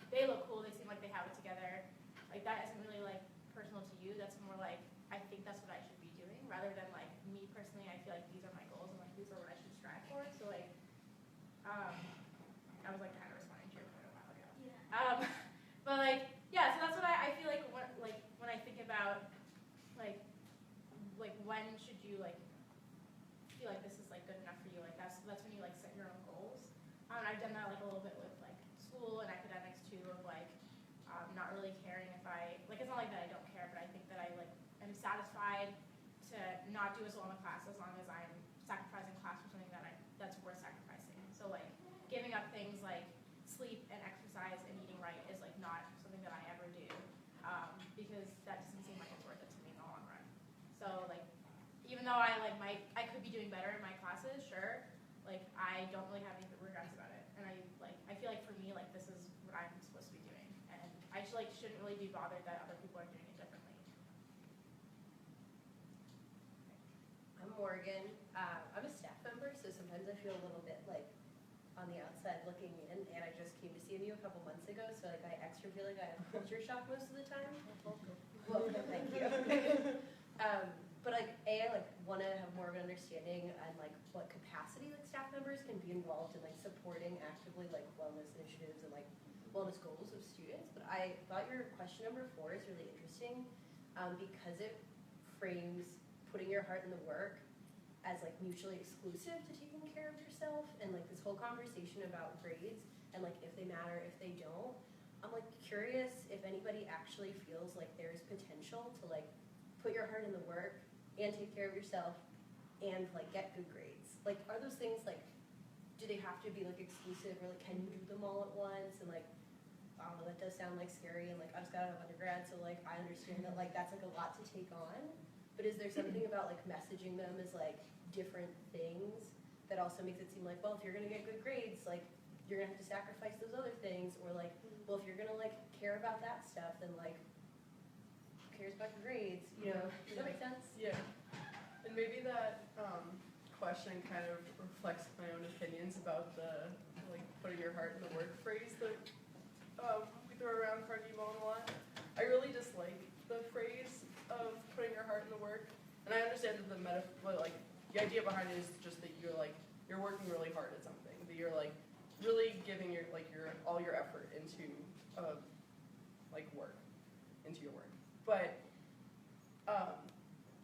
they look cool, they seem like they have it together, like that isn't really like personal to you. That's more like, I think that's what I should be doing, rather than like me personally, I feel like these are my goals and like these are what I should strive for. So like, I was like kind of responding to your point a while ago. Yeah. But like, yeah, so that's what I feel like when I think about like when should you like feel like this is like good enough for you, like that's when you like set your own goals. I've done that like a little bit with like school and academics too, of like not really caring if it's not like that I don't care, but I think that I like am satisfied to not do as well in a class as long as I'm sacrificing class for something that's worth sacrificing. So like giving up things like sleep and exercise and eating right is like not something that I ever do, because that doesn't seem like it's worth it to me in the long run. So like, even though I could be doing better in my classes, sure, like I don't really have any regrets about it, and I feel like for me, like this is what I'm supposed to be doing, and I shouldn't really be bothered that other people are doing it differently. I'm Morgan. I'm a staff member, so sometimes I feel a little bit like on the outside looking in, and I just came to CMU a couple months ago, so like I extra feel like I have culture shock most of the time. Welcome, thank you. But like I want to have more of an understanding on like what capacity like staff members can be involved in like supporting actively like wellness initiatives and like wellness goals of students. But I thought your question number 4 is really interesting, because it frames putting your heart in the work as like mutually exclusive to taking care of yourself, and like this whole conversation about grades and like if they matter, if they don't. I'm like curious if anybody actually feels like there's potential to like put your heart in the work and take care of yourself and like get good grades. Like are those things like, do they have to be like exclusive, or like can you do them all at once? And like, I don't know, that does sound like scary, and like I just got out of undergrad, so like I understand that like that's like a lot to take on. But is there something about like messaging them as like different things that also makes it seem like, well, if you're gonna get good grades, like you're gonna have to sacrifice those other things, or like, well, if you're gonna like care about that stuff, then like who cares about your grades? Does that make sense? Yeah. And maybe that question kind of reflects my own opinions about the like putting your heart in the work phrase that we throw around Carnegie Mellon a lot. I really dislike the phrase of putting your heart in the work, and I understand that the idea behind it is just that you're working really hard at something, that you're like really giving your all your effort into your work. But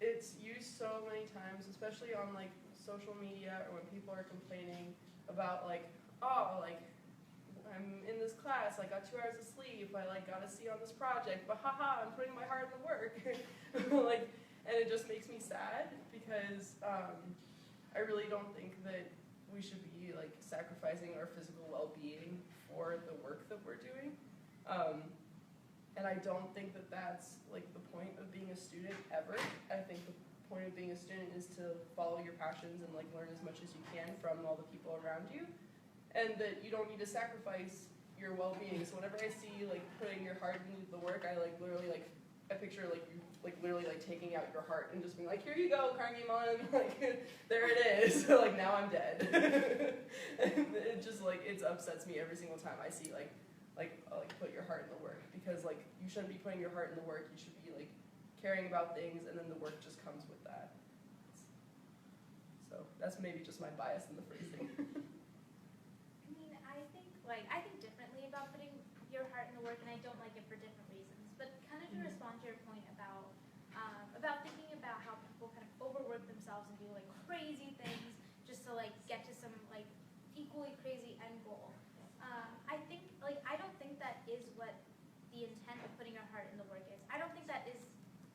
it's used so many times, especially on like social media, or when people are complaining about like, oh, like I'm in this class, I got 2 hours of sleep, I like got a C on this project, but haha, I'm putting my heart in the work. And it just makes me sad, because I really don't think that we should be like sacrificing our physical well-being for the work that we're doing. And I don't think that that's like the point of being a student ever. I think the point of being a student is to follow your passions and like learn as much as you can from all the people around you, and that you don't need to sacrifice your well-being. So whenever I see like putting your heart into the work, I like literally like I picture like you like literally like taking out your heart and just being like, here you go, Carnegie Mellon, like there it is. So like now I'm dead. And it just like it upsets me every single time I see like put your heart in the work, because like you shouldn't be putting your heart in the work. You should be like caring about things, and then the work just comes with that. So that's maybe just my bias in the phrasing. I mean, I think differently about putting your heart in the work, and I don't like it for different reasons. But kind of to respond to your point about thinking about how people kind of overwork themselves and do like crazy things just to like get to some like equally crazy end goal. I don't think that is what the intent of putting your heart in the work is. I don't think that is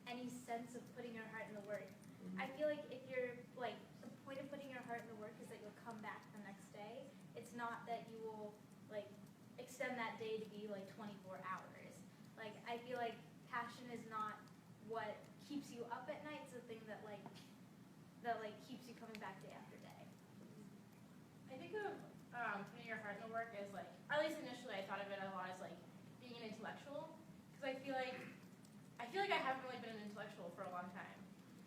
any sense of putting your heart in the work. I feel like if you're like, the point of putting your heart in the work is that you'll come back the next day. It's not that you will extend that day to be like 24 hours. Like, I feel like passion is not what keeps you up at night. It's the thing that keeps you coming back day after day. I think of putting your heart in the work as like, at least initially I thought of it a lot as like being an intellectual, because I feel like I haven't really been an intellectual for a long time,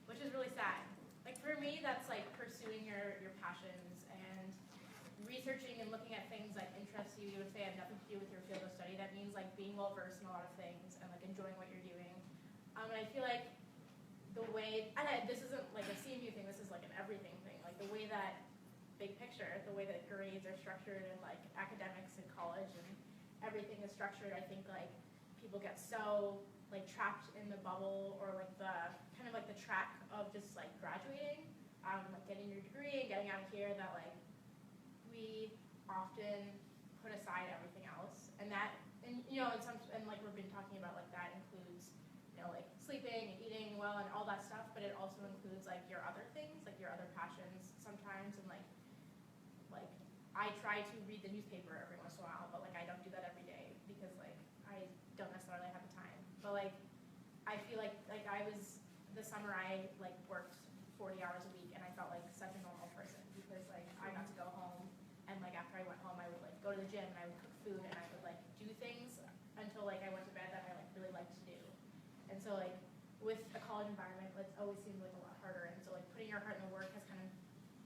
which is really sad. Like for me, that's like pursuing your passions and researching and looking at things that interest you, even if they have nothing to do with your field of study. That means like being well versed in a lot of things and like enjoying what you're doing. And I feel like the way, this isn't like a CMU thing, this is like an everything thing. Like the way that, big picture, the way that grades are structured in like academics in college and everything is structured, I think like people get so like trapped in the bubble or like the kind of like the track of just like graduating, like getting your degree and getting out of here, that like we often put aside everything else. And that, and you know, and like we've been talking about, like that includes, you know, like sleeping and eating well and all that stuff, but it also includes like your other things, like your other passions sometimes, and like I try to read the newspaper every once in a while, but like I don't do that every day because like I don't necessarily have the time. But like I feel like this summer I like worked 40 hours a week and I felt like such a normal person because like I got to go home and like after I went home I would like go to the gym and I would cook food and I would like do things until like I went to bed that I like really liked to do. And so like with a college environment, it's always seemed like a lot harder, and so like putting your heart in the work has kind of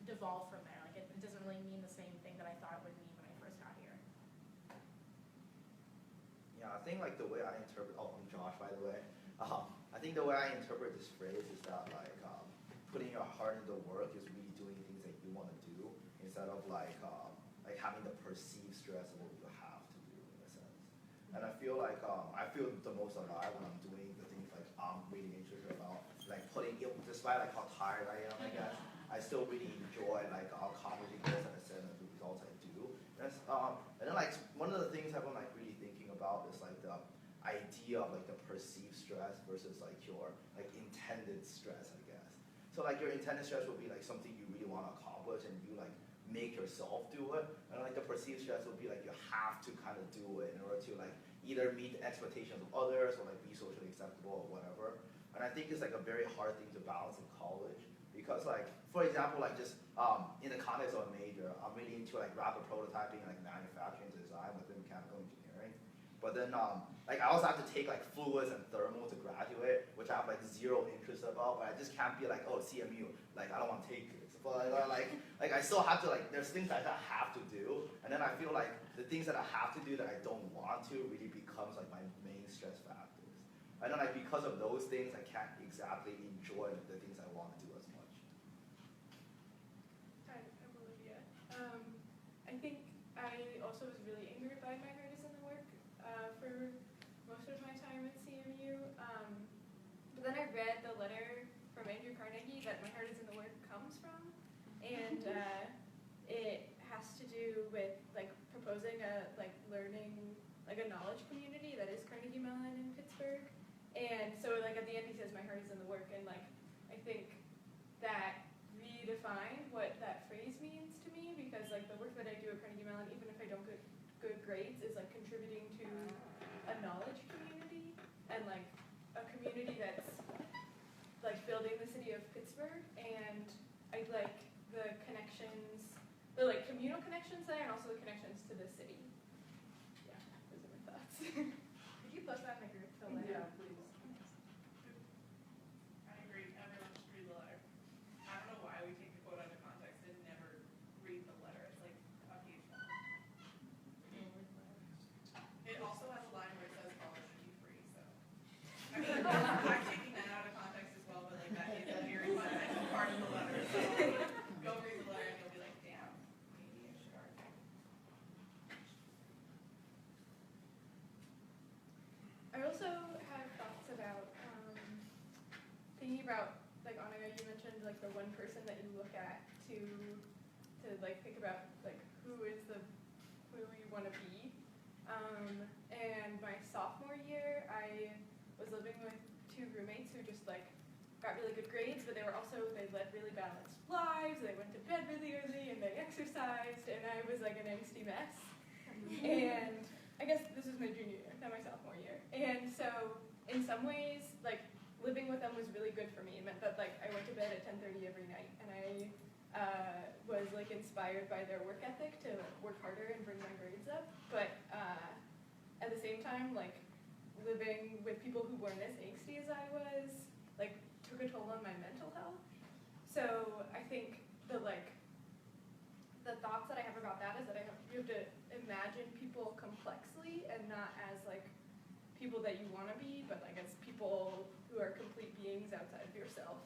devolved from there. Like it doesn't really mean the same thing that I thought it would mean when I first got here. Yeah, I think like the way I interpret, I'm Josh by the way. I think the way I interpret this phrase is that like putting your heart into work is really doing things that you want to do instead of like having the perceived stress of what you have to do in a sense. And I feel like I feel the most alive when I'm doing the things like I'm really interested about, like putting it, despite like how tired I am, I guess, I still really enjoy like accomplishing this and the results I do. And then like one of the things I've been like really thinking about is like the idea of like the perceived stress versus like your like intended stress, I guess. So like your intended stress will be like something you really want to accomplish and you like make yourself do it, and like the perceived stress will be like you have to kind of do it in order to like either meet the expectations of others or like be socially acceptable or whatever. And I think it's like a very hard thing to balance in college because like, for example, like just in the context of a major, I'm really into like rapid prototyping and like manufacturing design within mechanical engineering. But then like I also have to take like fluids and thermal to graduate, which I have like zero interest about, but I just can't be like, oh, CMU, like I don't want to take this. But like I still have to like, there's things that I have to do, and then I feel like the things that I have to do that I don't want to really becomes like my main stress factors. And then like because of those things, I can't exactly enjoy the things I want to do as much. Hi, I'm Olivia. I think I also was really angered by my heart is in the work for most of my time at CMU. But then I read the letter from Andrew Carnegie that my heart is in the work comes from, and it has to do with like proposing a like learning, like a knowledge community that is Carnegie Mellon in Pittsburgh. And so like at the end he says my heart is in the work, and like I think that redefined what that phrase means to me, because like the work that I do at Carnegie Mellon, even if I don't get good grades, is like contributing to a knowledge community and like a community that's like building the city of Pittsburgh. And I like the connections, the like communal connections there, and also the connections to the city. Yeah, those are my thoughts. Could you post that in the group? Yeah, please. I agree. Everyone should read the letter. I don't know why we take the quote out of context and never read the letter. It's like a page long. It also has a line where it says college should be free, so. I mean, I'm taking that out of context as well, but like that is a very fundamental part of the letter. So go read the letter and you'll be like, damn, maybe I should argue. I also have thoughts about thinking about, like Annika, you mentioned like the one person that you look at to like think about like who you want to be. And my sophomore year, I was living with two roommates who just like got really good grades, but they led really balanced lives. They went to bed really early and they exercised, and I was like an angsty mess. And I guess this is my junior year, not my sophomore year. And so in some ways, like, living with them was really good for me. It meant that, like, I went to bed at 10:30 every night, and I was, like, inspired by their work ethic to work harder and bring my grades up. But at the same time, like, living with people who weren't as angsty as I was, like, took a toll on my mental health. So I think that, like, the thoughts that I have about that is that you have to imagine people complexly and not as, like, people that you want to be, but, like, as people who are complete beings outside of yourself.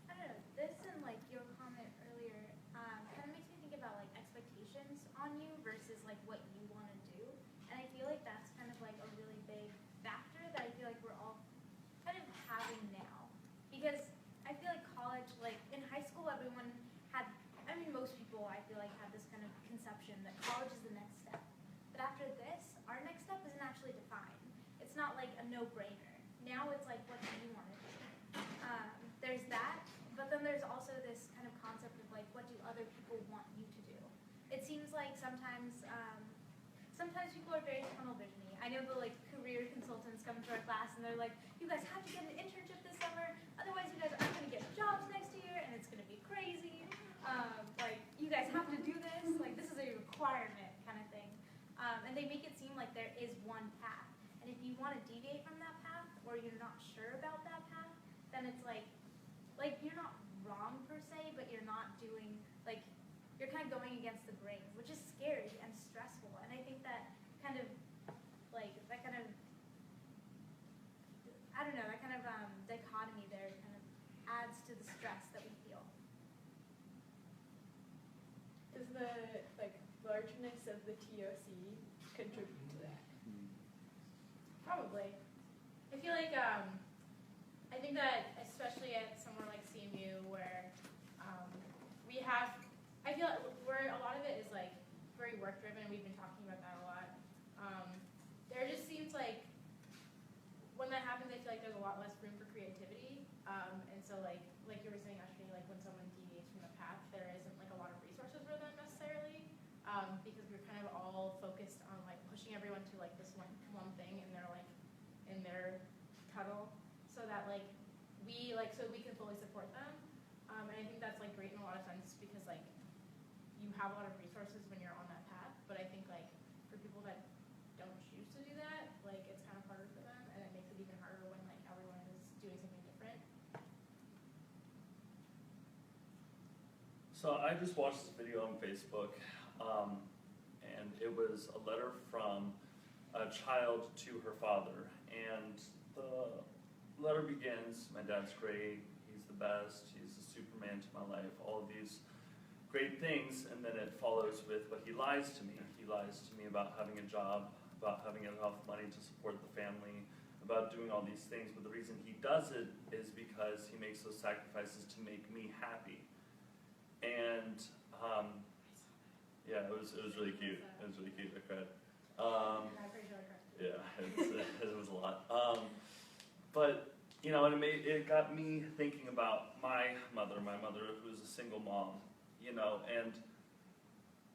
I don't know, this and like your comment earlier kind of makes me think about like expectations on you versus like what you want to do. And I feel like that's kind of like a really big factor that I feel like we're all kind of having now. Because I feel like college, like in high school, everyone had, I mean most people I feel like had this kind of conception that college is the next step. But after this, our next step isn't actually defined. It's not like a no-brainer. Now it's like, what do you want to do? There's that, but then there's also this kind of concept of like, what do other people want you to do? It seems like sometimes people are very tunnel vision-y. I know the like career consultants come to our class and they're like, you guys have to get an internship this summer, otherwise you guys aren't going to get jobs next year and it's going to be crazy. Like, you guys have to do this, like this is a requirement kind of thing. And they make it seem like there is one path. And if you want to deviate from that path or you're not sure about that path, then it's like you're not wrong per se, but you're not doing, like, you're kind of going against the grain, which is scary and stressful. And I think that kind of, like, that kind of, I don't know, that kind of dichotomy there kind of adds to the stress that we feel. Does the, like, largeness of the TOC contribute to that? Probably. I feel like, I think that especially at somewhere like CMU where we have, I feel like where a lot of it is like very work driven, we've been talking about that a lot. There just seems like when that happens, I feel like there's a lot less room for creativity. And so like you were saying, Ashwini, like when someone deviates from the path, there isn't like a lot of resources for them necessarily. Because we're kind of all focused on like pushing everyone to like this one thing, and they're like in their tunnel, so that like so we can fully support them. And I think that's like great in a lot of sense because like you have a lot of resources when you're on that path, but I think like for people that don't choose to do that, like it's kind of harder for them, and it makes it even harder when like everyone is doing something different. So I just watched this video on Facebook, and it was a letter from a child to her father, and the letter begins, my dad's great, he's the best, he's the Superman to my life, all of these great things, and then it follows with, but he lies to me. He lies to me about having a job, about having enough money to support the family, about doing all these things, but the reason he does it is because he makes those sacrifices to make me happy. And yeah, it was really cute. It was really cute. I cried. Yeah, it was a lot. But you know, and it got me thinking about my mother who's a single mom. You know, and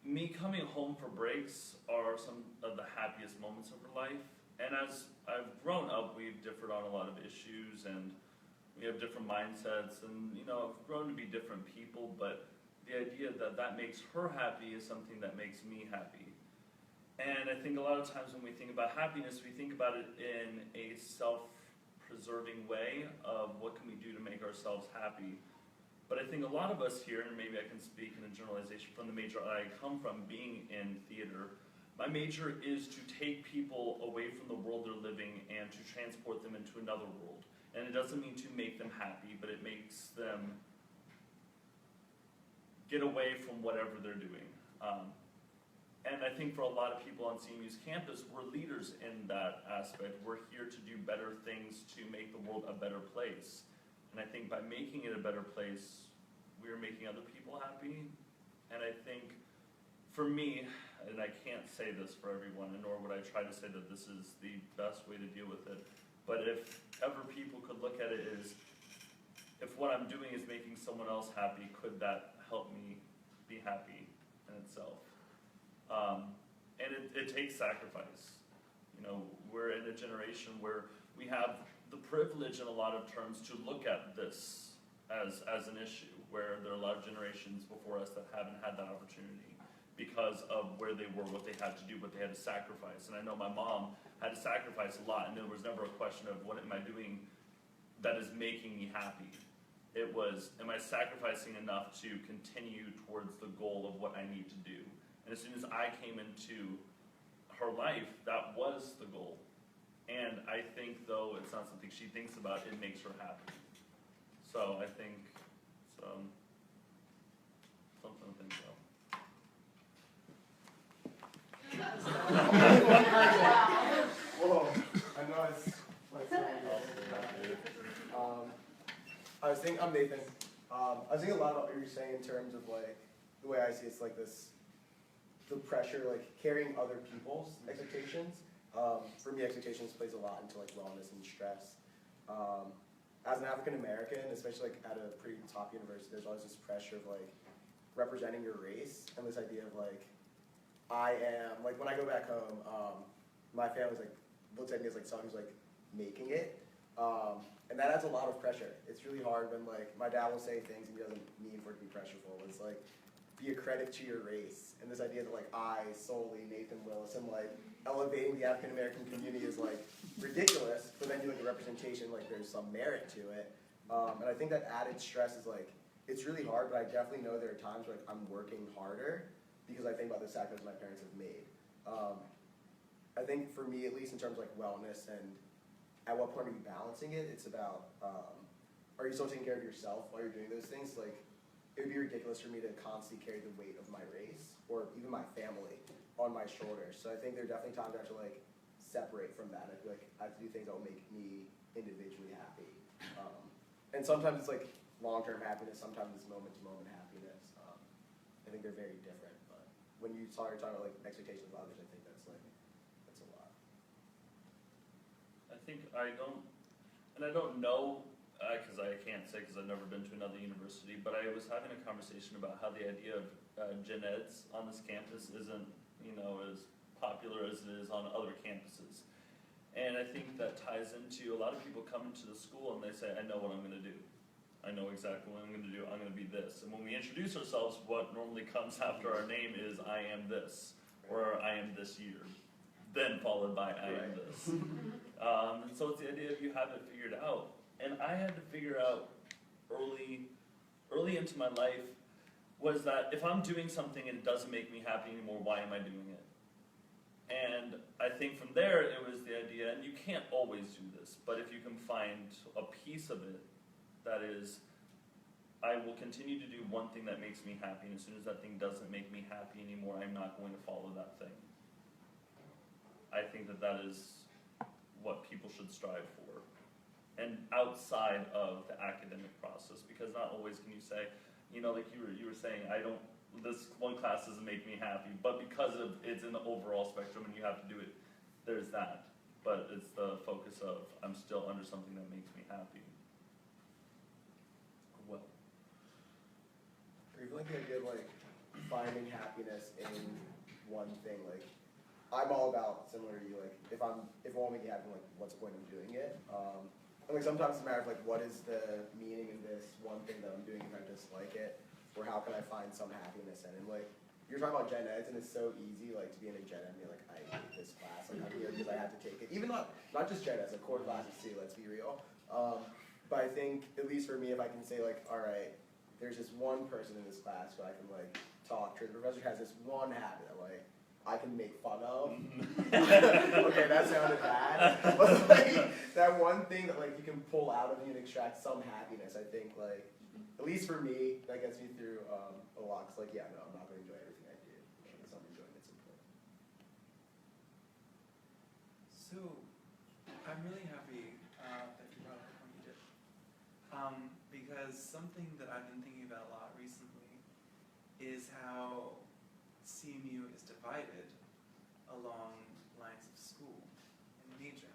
me coming home for breaks are some of the happiest moments of her life. And as I've grown up, we've differed on a lot of issues, and we have different mindsets, and you know, I've grown to be different people, but the idea that that makes her happy is something that makes me happy. And I think a lot of times when we think about happiness, we think about it in a self-preserving way of what can we do to make ourselves happy. But I think a lot of us here, and maybe I can speak in a generalization from the major I come from, being in theater, my major is to take people away from the world they're living and to transport them into another world. And it doesn't mean to make them happy, but it makes them get away from whatever they're doing. And I think for a lot of people on CMU's campus, we're leaders in that aspect. We're here to do better things to make the world a better place. And I think by making it a better place, we're making other people happy. And I think for me, and I can't say this for everyone, and nor would I try to say that this is the best way to deal with it, but if ever people could look at it as, if what I'm doing is making someone else happy, could that helped me be happy in itself. And it takes sacrifice. You know, we're in a generation where we have the privilege in a lot of terms to look at this as an issue, where there are a lot of generations before us that haven't had that opportunity because of where they were, what they had to do, what they had to sacrifice. And I know my mom had to sacrifice a lot, and there was never a question of what am I doing that is making me happy. It was, am I sacrificing enough to continue towards the goal of what I need to do? And as soon as I came into her life, that was the goal. And I think, though it's not something she thinks about, it makes her happy. So I think it's something to think about. Whoa, I know it's I'm Nathan. I was thinking a lot about what you're saying in terms of like, the way I see it's like this, the pressure, like carrying other people's expectations. For me, expectations plays a lot into like wellness and stress. As an African American, especially like at a pretty top university, there's always this pressure of like representing your race and this idea of like, I am, like when I go back home, my family's like, looks at me as like someone who's like making it. And that adds a lot of pressure. It's really hard when like my dad will say things and he doesn't mean for it to be pressureful. It's like, be a credit to your race. And this idea that like I solely, Nathan Willis, am like elevating the African American community is like ridiculous, but then you look at representation, like there's some merit to it. And I think that added stress is like, it's really hard, but I definitely know there are times where like, I'm working harder because I think about the sacrifices my parents have made. I think for me, at least in terms of like wellness and at what point are you balancing it, it's about, are you still taking care of yourself while you're doing those things? Like, it would be ridiculous for me to constantly carry the weight of my race or even my family on my shoulders. So I think there are definitely times I have to like separate from that. I feel like I have to do things that will make me individually happy. And sometimes it's like long-term happiness, sometimes it's moment-to-moment happiness. I think they're very different, but when you're talking about like expectations of others, I think that's a lot. I think I don't know, because I can't say because I've never been to another university, but I was having a conversation about how the idea of gen eds on this campus isn't, as popular as it is on other campuses. And I think that ties into a lot of people come into the school and they say, I know what I'm going to do. I know exactly what I'm going to do. I'm going to be this. And when we introduce ourselves, what normally comes after our name is I am this, or I am this year, then followed by I am this. And so it's the idea of you have it figured out. And I had to figure out early into my life was that if I'm doing something and it doesn't make me happy anymore, why am I doing it? And I think from there it was the idea, and you can't always do this, but if you can find a piece of it that is, I will continue to do one thing that makes me happy, and as soon as that thing doesn't make me happy anymore, I'm not going to follow that thing. I think that is what people should strive for. And outside of the academic process, because not always can you say, like you were saying, this one class doesn't make me happy, but because of it's in the overall spectrum and you have to do it, there's that. But it's the focus of, I'm still under something that makes me happy. Well. Or even like the idea of like finding happiness in one thing, like I'm all about, similar to you, like if it won't make me happy, like what's the point of doing it? And like sometimes it's a matter of like what is the meaning in this one thing that I'm doing if I dislike it, or how can I find some happiness in it? And like you're talking about gen eds, and it's so easy like to be in a gen ed and be like, I hate this class, like I'm here because I had to take it. Even not just gen eds, like core classes too, let's be real. But I think, at least for me, if I can say like, all right, there's this one person in this class who I can like talk to, the professor has this one habit that like I can make fun of. Okay, that sounded bad. But like that one thing that like you can pull out of you and extract some happiness, I think like, at least for me, that gets me through a lot. Cause like, yeah, no, I'm not going to enjoy everything I do. As I'm enjoying it's important. So, I'm really happy that you brought up the point you did. Because something that I've been thinking about a lot recently is how CMU is divided along lines of school and major,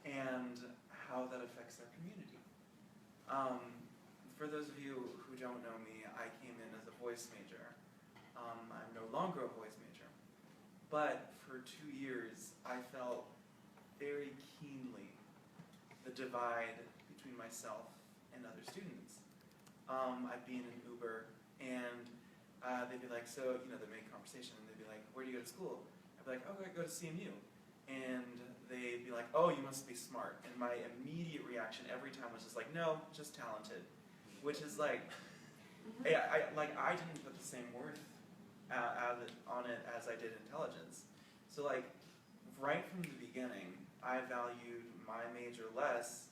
and how that affects our community. for those of you who don't know me, I came in as a voice major. I'm no longer a voice major. But for 2 years, I felt very keenly the divide between myself and other students. I'd be in an Uber, and they'd be like, so, you know, they'd make conversation, and they'd be like, where do you go to school? I'd be like, oh, I go to CMU. And they'd be like, oh, you must be smart. And my immediate reaction every time was just like, no, just talented. Which is like, I didn't put the same worth on it as I did intelligence. So like, right from the beginning, I valued my major less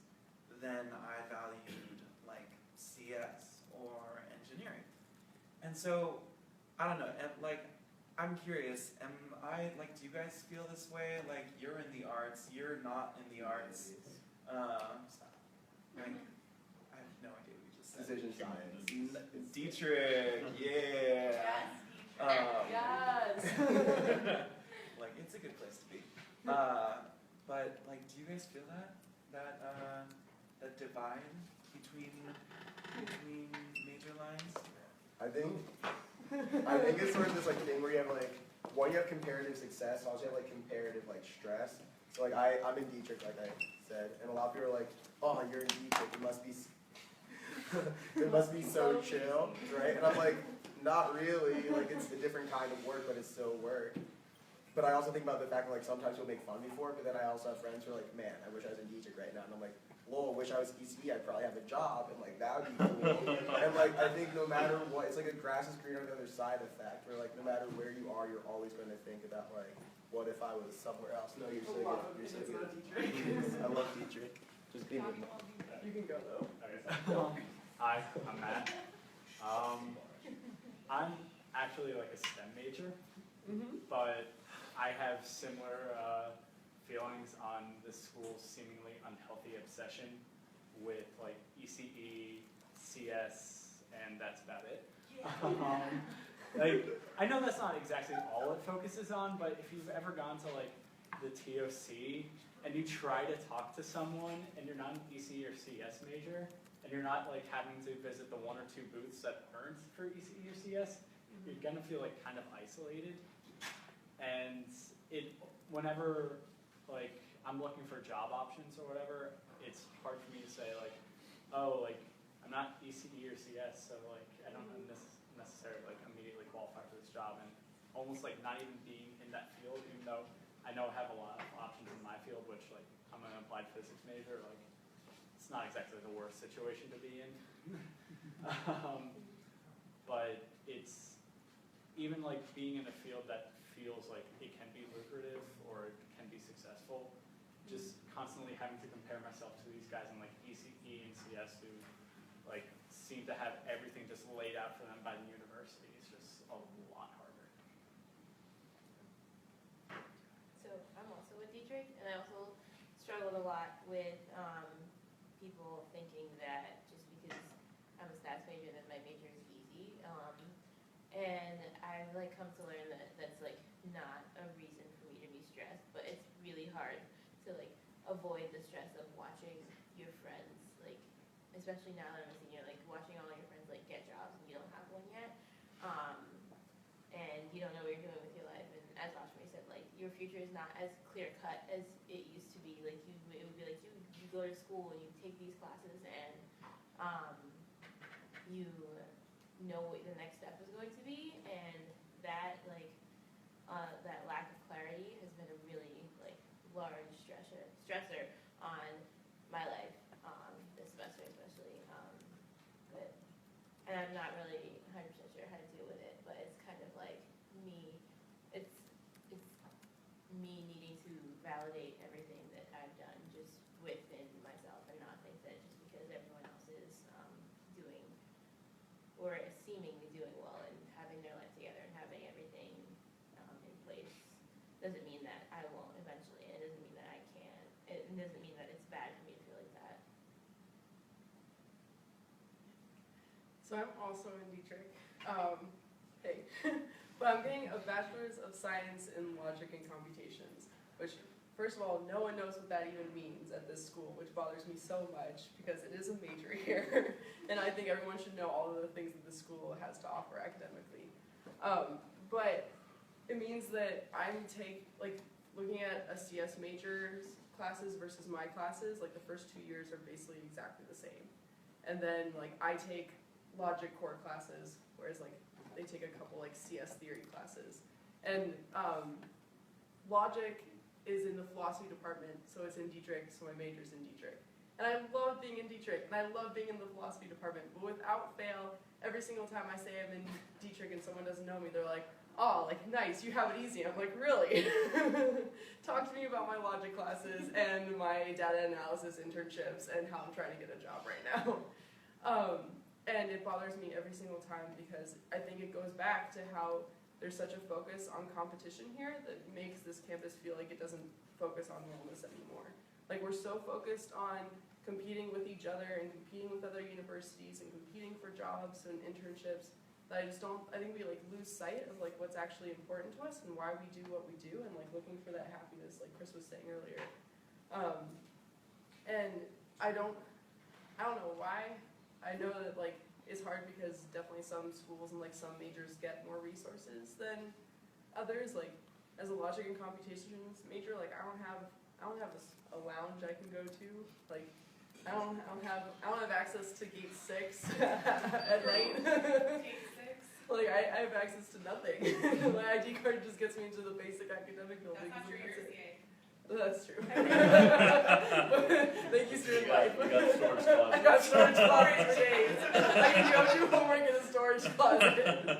than I valued like CS or engineering. And so, I don't know, like, I'm curious, do you guys feel this way? Like, you're in the arts, you're not in the arts. Like, I have no idea what you just said. Decision science. Dietrich, yeah. Yes. Like, it's a good place to be. But, like, do you guys feel that divide between major lines? I think it's sort of this like thing where you have like, one, you have comparative success, also you have like comparative like stress. So like I'm in Dietrich, like I said, and a lot of people are like, oh, you're in Dietrich, it must be so chill, right? And I'm like, not really, like it's a different kind of work, but it's still work. But I also think about the fact that like sometimes you'll make fun of me for it, but then I also have friends who are like, man, I wish I was in Dietrich right now. And I'm like, lol, wish I was ECE, I'd probably have a job, and like that would be cool. And like I think no matter what, it's like a grass is greener on the other side effect, where like no matter where you are, you're always going to think about like, what if I was somewhere else? No, you're so good. You're so good. I love Dietrich. Just being with me. You can go though. Hi, I'm Matt. I'm actually like a STEM major, but I have similar feelings on the school's seemingly unhealthy obsession with like ECE, CS, and that's about it. Like, I know that's not exactly all it focuses on, but if you've ever gone to like the TOC and you try to talk to someone and you're not an ECE or CS major, and you're not like having to visit the 1 or 2 booths that aren't for ECE or CS, you're gonna feel like kind of isolated. And whenever like I'm looking for job options or whatever, it's hard for me to say like, oh, like I'm not ECE or CS, so like I don't necessarily like immediately qualify for this job, and almost like not even being in that field, even though I know I have a lot of options in my field, which like I'm an applied physics major, like it's not exactly the worst situation to be in. But it's even like being in a field that feels like it can be lucrative or it can be successful, just constantly having to compare myself to these guys in like ECE and CS who like seem to have everything just laid out for them by the university. It's just a lot harder. So I'm also with Dietrich, and I also struggled a lot with people thinking that just because I'm a stats major that my major is easy. And I've like come to learn that that's like not a reason for me to be stressed, but it's really hard to like avoid the stress of watching your friends, like especially now that I'm a senior, like watching all your friends like get jobs and you don't have one yet, and you don't know what you're doing with your life. And as Ashmi said, like your future is not as clear cut as it used to be. Like it would be like you go to school and you take these classes and you know what the next step is going to be, and that like that lack of clarity has been a really like large stressor on my life this semester especially. And I'm not really 100% sure how to deal with it, but it's kind of like it's me needing to validate everything that I've done just within myself, and not think that just because everyone else is doing or seemingly doing well and having their life together and having everything in place doesn't mean that I won't eventually, and it doesn't mean that I can't. It doesn't mean that it's bad for me to feel like that. So I'm also in Dietrich. Hey. But I'm getting a Bachelor's of Science in Logic and Computations, which first of all, no one knows what that even means at this school, which bothers me so much because it is a major here. And I think everyone should know all of the things that the school has to offer academically. But it means that I'm looking at a CS major's classes versus my classes, like the first 2 years are basically exactly the same. And then like I take logic core classes, whereas like they take a couple like CS theory classes. And logic is in the philosophy department, so it's in Dietrich, so my major's in Dietrich. And I love being in Dietrich, and I love being in the philosophy department, but without fail, every single time I say I'm in Dietrich and someone doesn't know me, they're like, oh, like, nice, you have it easy. I'm like, really? Talk to me about my logic classes and my data analysis internships and how I'm trying to get a job right now. And it bothers me every single time because I think it goes back to how there's such a focus on competition here that makes this campus feel like it doesn't focus on wellness anymore. Like, we're so focused on competing with each other and competing with other universities and competing for jobs and internships that I think we like lose sight of like what's actually important to us and why we do what we do and like looking for that happiness like Chris was saying earlier. And I don't know why. I know that like it's hard because definitely some schools and like some majors get more resources than others. Like as a logic and computations major, like I don't have a lounge I can go to. Like I don't have access to gate 6 at night. Gate 6. Like I have access to nothing. My ID card just gets me into the basic academic buildings. That's not true, you're a CA. That's true. Thank you, student life. You got storage closet. I got storage closet for days. I can go do homework in a storage closet.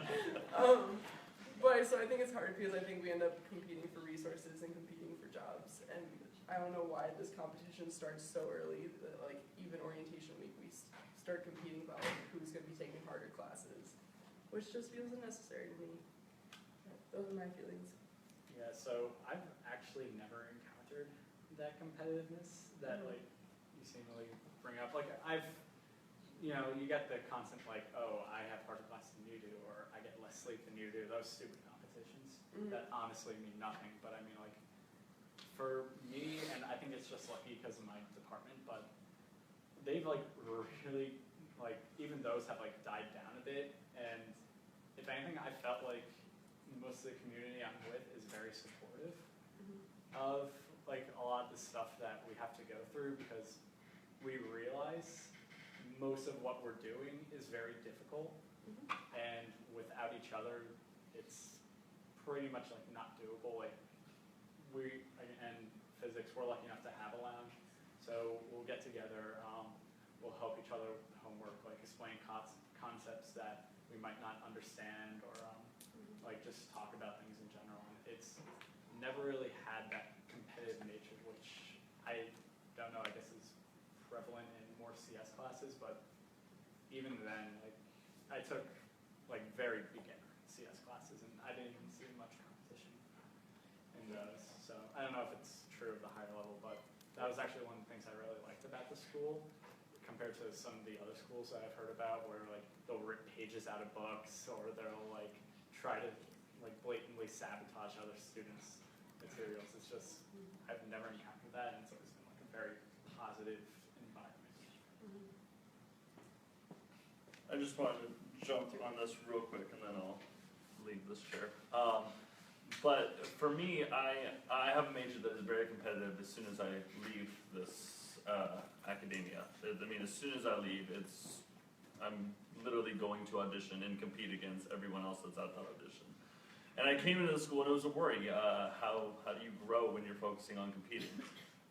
But so I think it's hard because I think we end up competing for resources and competing for jobs. And I don't know why this competition starts so early that like even orientation week we start competing about like, who's going to be taking harder classes, which just feels unnecessary to me. Those are my feelings. Yeah, so I've actually never encountered that competitiveness that like you seemingly bring up. Like you get the constant like, oh, I have harder class than you do, or I get less sleep than you do. Those stupid competitions that honestly mean nothing. But I mean, like for me, and I think it's just lucky because of my department, but they've like really like even those have like died down a bit. And if anything, I felt like most of the community I'm with is very supportive of like a lot of the stuff that we have to go through because we realize most of what we're doing is very difficult and without each other it's pretty much like not doable. Like and physics, we're lucky enough to have a lounge, so we'll get together, we'll help each other with homework, like explain concepts that we might not understand or like just talk about things in general. And it's never really had that competitive nature, which I don't know, I guess is prevalent in more CS classes, but even then, like I took like very beginner CS classes and I didn't even see much competition in those. So I don't know if it's true of the higher level, but that was actually one of the things I really liked about the school compared to some of the other schools that I've heard about where like they'll rip pages out of books or they'll like try to like blatantly sabotage other students' materials. It's just, I've never encountered that, and it's always been like a very positive environment. I just wanted to jump on this real quick and then I'll leave this chair. But for me, I have a major that is very competitive as soon as I leave this academia. I mean, as soon as I leave, I'm literally going to audition and compete against everyone else that's at that audition. And I came into the school and it was a worry. How do you grow when you're focusing on competing?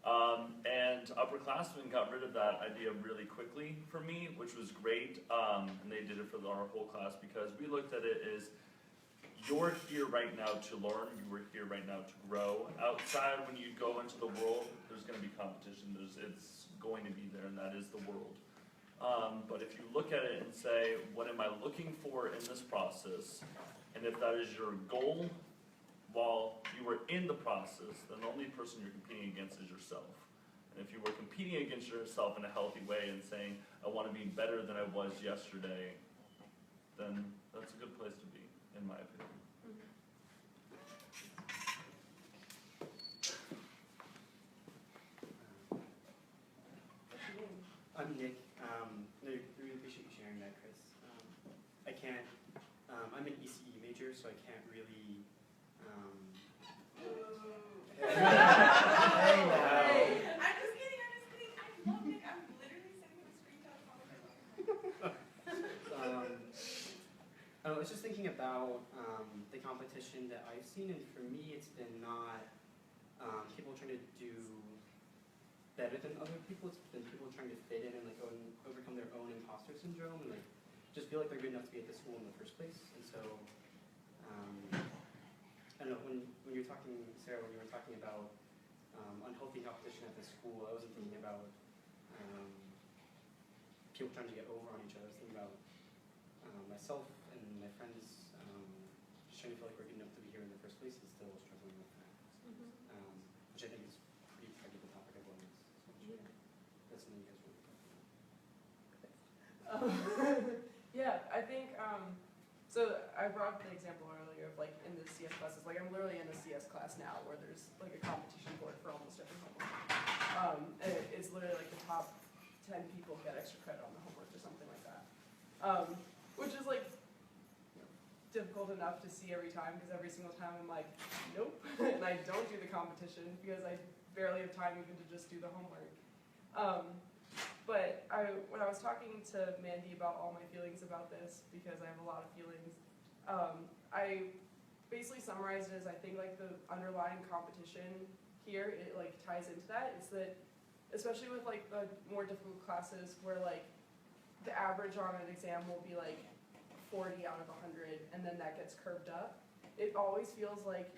And upperclassmen got rid of that idea really quickly for me, which was great. And they did it for our whole class because we looked at it as you're here right now to learn, you were here right now to grow. Outside, when you go into the world, there's going to be competition. It's going to be there, and that is the world. But if you look at it and say, what am I looking for in this process? And if that is your goal, while you are in the process, then the only person you're competing against is yourself. And if you were competing against yourself in a healthy way and saying, I want to be better than I was yesterday, then that's a good place to be, in my opinion. I'm Nick. I really appreciate you sharing that, Chris. I can't, I'm an ECE major, so I can't really, Hey now. I'm just kidding. I love it. I'm literally sending him screenshots all the time. I was just thinking about the competition that I've seen, and for me, it's been not people trying to do better than other people. It's been people trying to fit in and like overcome their own imposter syndrome and like just feel like they're good enough to be at the school in the first place. And so, I don't know, when you were talking, Sarah, when you were talking about unhealthy competition at the school, I wasn't thinking about people trying to get over on each other. I was thinking about myself and my friends just trying to feel like we're good enough to be here in the first place and still struggling with that. Which I think is pretty tied to the topic of wellness. So I'm sure that's something you guys want to talk about. Yeah, I think, so I brought up the example earlier of like in the CS classes, like I'm literally in a CS class now where there's like a competition board for almost every homework. And it's literally like the top 10 people get extra credit on the homework or something like that. Which is like difficult enough to see every time because every single time I'm like, nope, and I don't do the competition because I barely have time even to just do the homework. But when I was talking to Mandy about all my feelings about this, because I have a lot of feelings, I basically summarized it as I think like the underlying competition here, it like ties into that. It's that, especially with like the more difficult classes where like the average on an exam will be like 40 out of 100, and then that gets curved up. It always feels like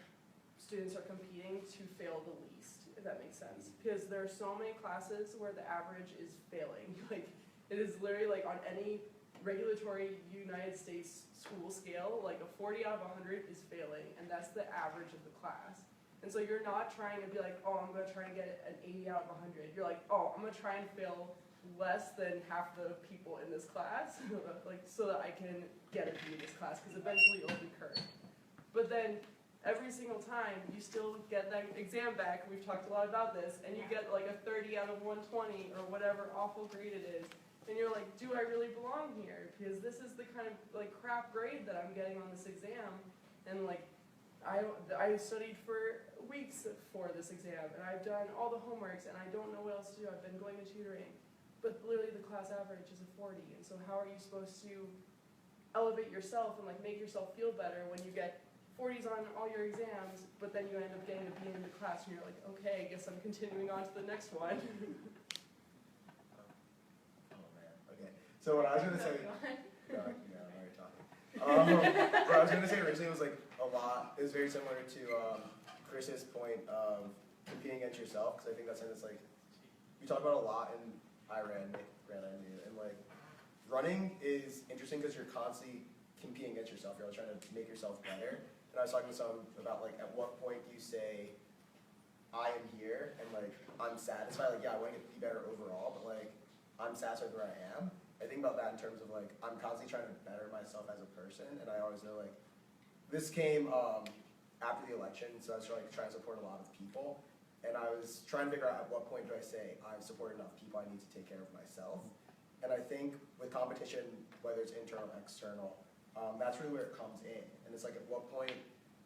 students are competing to fail the least, if that makes sense. Because there are so many classes where the average is failing. Like, it is literally like on any regulatory United States school scale, like a 40 out of 100 is failing, and that's the average of the class. And so you're not trying to be like, oh, I'm gonna try and get an 80 out of 100. You're like, oh, I'm gonna try and fail less than half the people in this class, like so that I can get a B in this class, because eventually it'll be curved. But then every single time you still get that exam back, we've talked a lot about this, and you get like a 30 out of 120 or whatever awful grade it is, and you're like, do I really belong here? Because this is the kind of like crap grade that I'm getting on this exam, and like I studied for weeks for this exam, and I've done all the homeworks, and I don't know what else to do. I've been going to tutoring. But literally the class average is a 40, and so how are you supposed to elevate yourself and like make yourself feel better when you get 40s on all your exams, but then you end up getting a B in the class, and you're like, okay, I guess I'm continuing on to the next one. Oh man, okay. So what I was gonna say, no, I'm already talking. What I was gonna say originally was like a lot. It was very similar to Chris's point of competing against yourself, because I think that's something that's like we talk about a lot in and like running is interesting because you're constantly competing against yourself. You're always trying to make yourself better. And I was talking to someone about like at what point do you say I am here and like I'm satisfied. Like yeah, I want to be better overall, but like I'm satisfied where I am. I think about that in terms of like I'm constantly trying to better myself as a person, and I always know like this came after the election, so I was like trying to support a lot of people. And I was trying to figure out at what point do I say I've supported enough people, I need to take care of myself. And I think with competition, whether it's internal or external, that's really where it comes in. And it's like at what point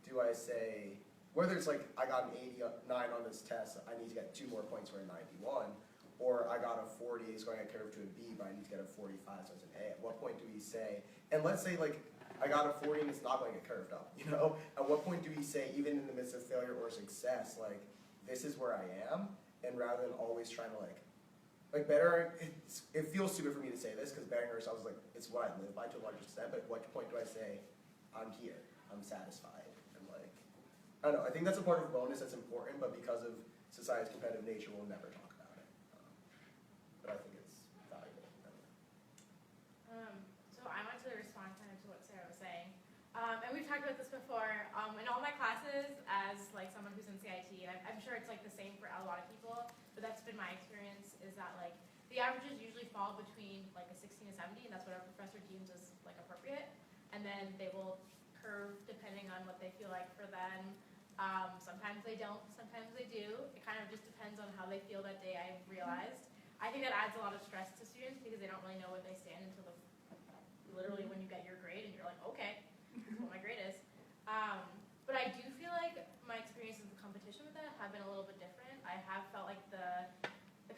do I say, whether it's like I got an 89 on this test, I need to get 2 more points for a 91, or I got a 40, it's going to curve to a B, but I need to get a 45, so it's an A. At what point do we say, and let's say like I got a 40 and it's not going to get curved up, you know? At what point do we say, even in the midst of failure or success, like, this is where I am, and rather than always trying to like better, it feels stupid for me to say this because bettering ourselves is like, it's what I live by to a large extent, but at what point do I say, I'm here, I'm satisfied, and like, I don't know, I think that's a part of bonus that's important, but because of society's competitive nature, we'll never talk about it. But I think it's valuable. So I want to respond kind of to what Sarah was saying. And we've talked about this before. In all my classes, as like someone who's in CIT, and I'm sure it's like the same for a lot of people, but that's been my experience, is that like the averages usually fall between like a 16 to 70, and that's what our professor deems as like appropriate. And then they will curve depending on what they feel like for them. Sometimes they don't, sometimes they do. It kind of just depends on how they feel that day, I've realized. I think that adds a lot of stress to students because they don't really know what they stand until literally when you get your grade and you're like, okay, this is what my grade is. But I do feel like my experiences with competition with that have been a little bit different. I have felt like the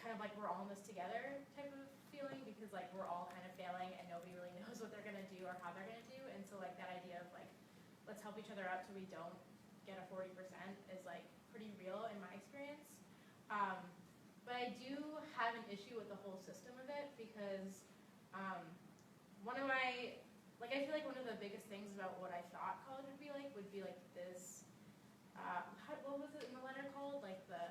kind of like we're all in this together type of feeling because like we're all kind of failing and nobody really knows what they're gonna do or how they're gonna do. And so like that idea of like, let's help each other out so we don't get a 40% is like pretty real in my experience. But I do have an issue with the whole system of it because one of my, like I feel like one of the biggest things about what I thought college would be like this, what was it in the letter called? Like the,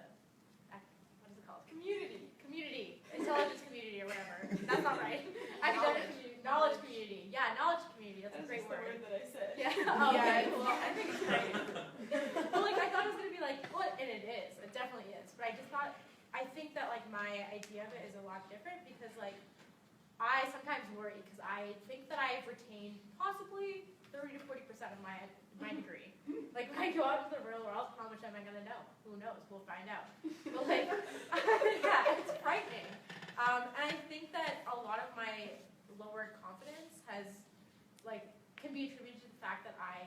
what is it called? Community, intelligence community or whatever. That's not right. Academic community, knowledge community. Yeah, knowledge community, that's a great word. That's the word that I said. Yeah, oh, okay, cool. I think it's great. Well, like I thought it was gonna be like, well, and it is, it definitely is. But I think that like my idea of it is a lot different because like, I sometimes worry because I think that I've retained possibly 30 to 40% of my degree. Like when I go out into the real world, how much am I gonna know? Who knows? We'll find out. But like, yeah, it's frightening. And I think that a lot of my lower confidence can be attributed to the fact that I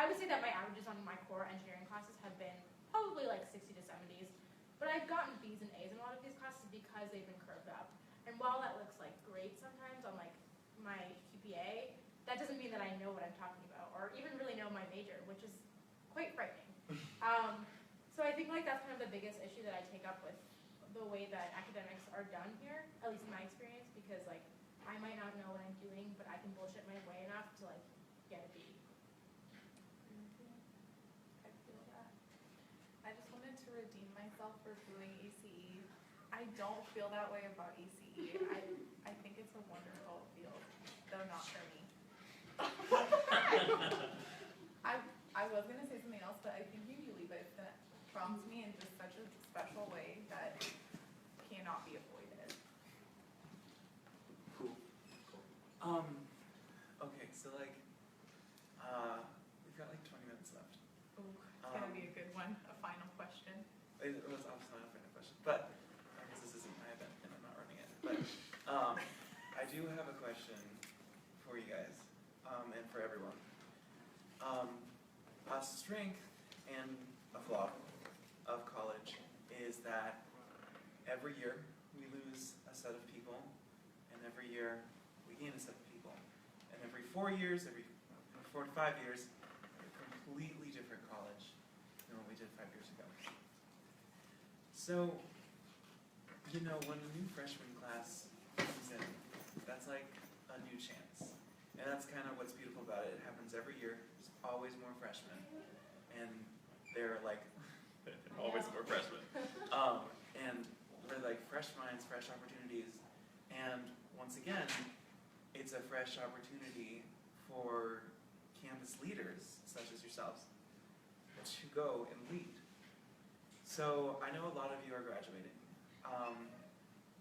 would say that my averages on my core engineering classes have been probably like 60 to 70s. But I've gotten B's and A's in a lot of these classes because they've been curved up. And while that looks like great sometimes on like my GPA, that doesn't mean that I know what I'm talking about or even really know my major, which is quite frightening. So I think like that's kind of the biggest issue that I take up with the way that academics are done here, at least in my experience, because like I might not know what I'm doing, but I can bullshit my way enough to like get a B. I feel that. I just wanted to redeem myself for doing ECE. I don't feel that way about ECE. I think it's a wonderful field, though not for me. I was going to say something else, but I think you can leave it. That prompts me in just such a special way that cannot be avoided. Cool. Okay, so like, we've got like 20 minutes left. Ooh, it's going to be a good one. A final question. It was obviously not a final question, but because this isn't my event and I'm not running it. But I do have a question for you guys and for everyone. A strength and a flaw of college is that every year we lose a set of people, and every year we gain a set of people. And every 4 years, every 4 to 5 years, a completely different college than what we did 5 years ago. So, you know, when a new freshman class comes in, that's like a new chance. And that's kind of what's beautiful about it. It happens every year. There's always more freshmen. And they're like, always more freshmen. And we're like fresh minds, fresh opportunities. And once again, it's a fresh opportunity for campus leaders, such as yourselves, to go and lead. So I know a lot of you are graduating.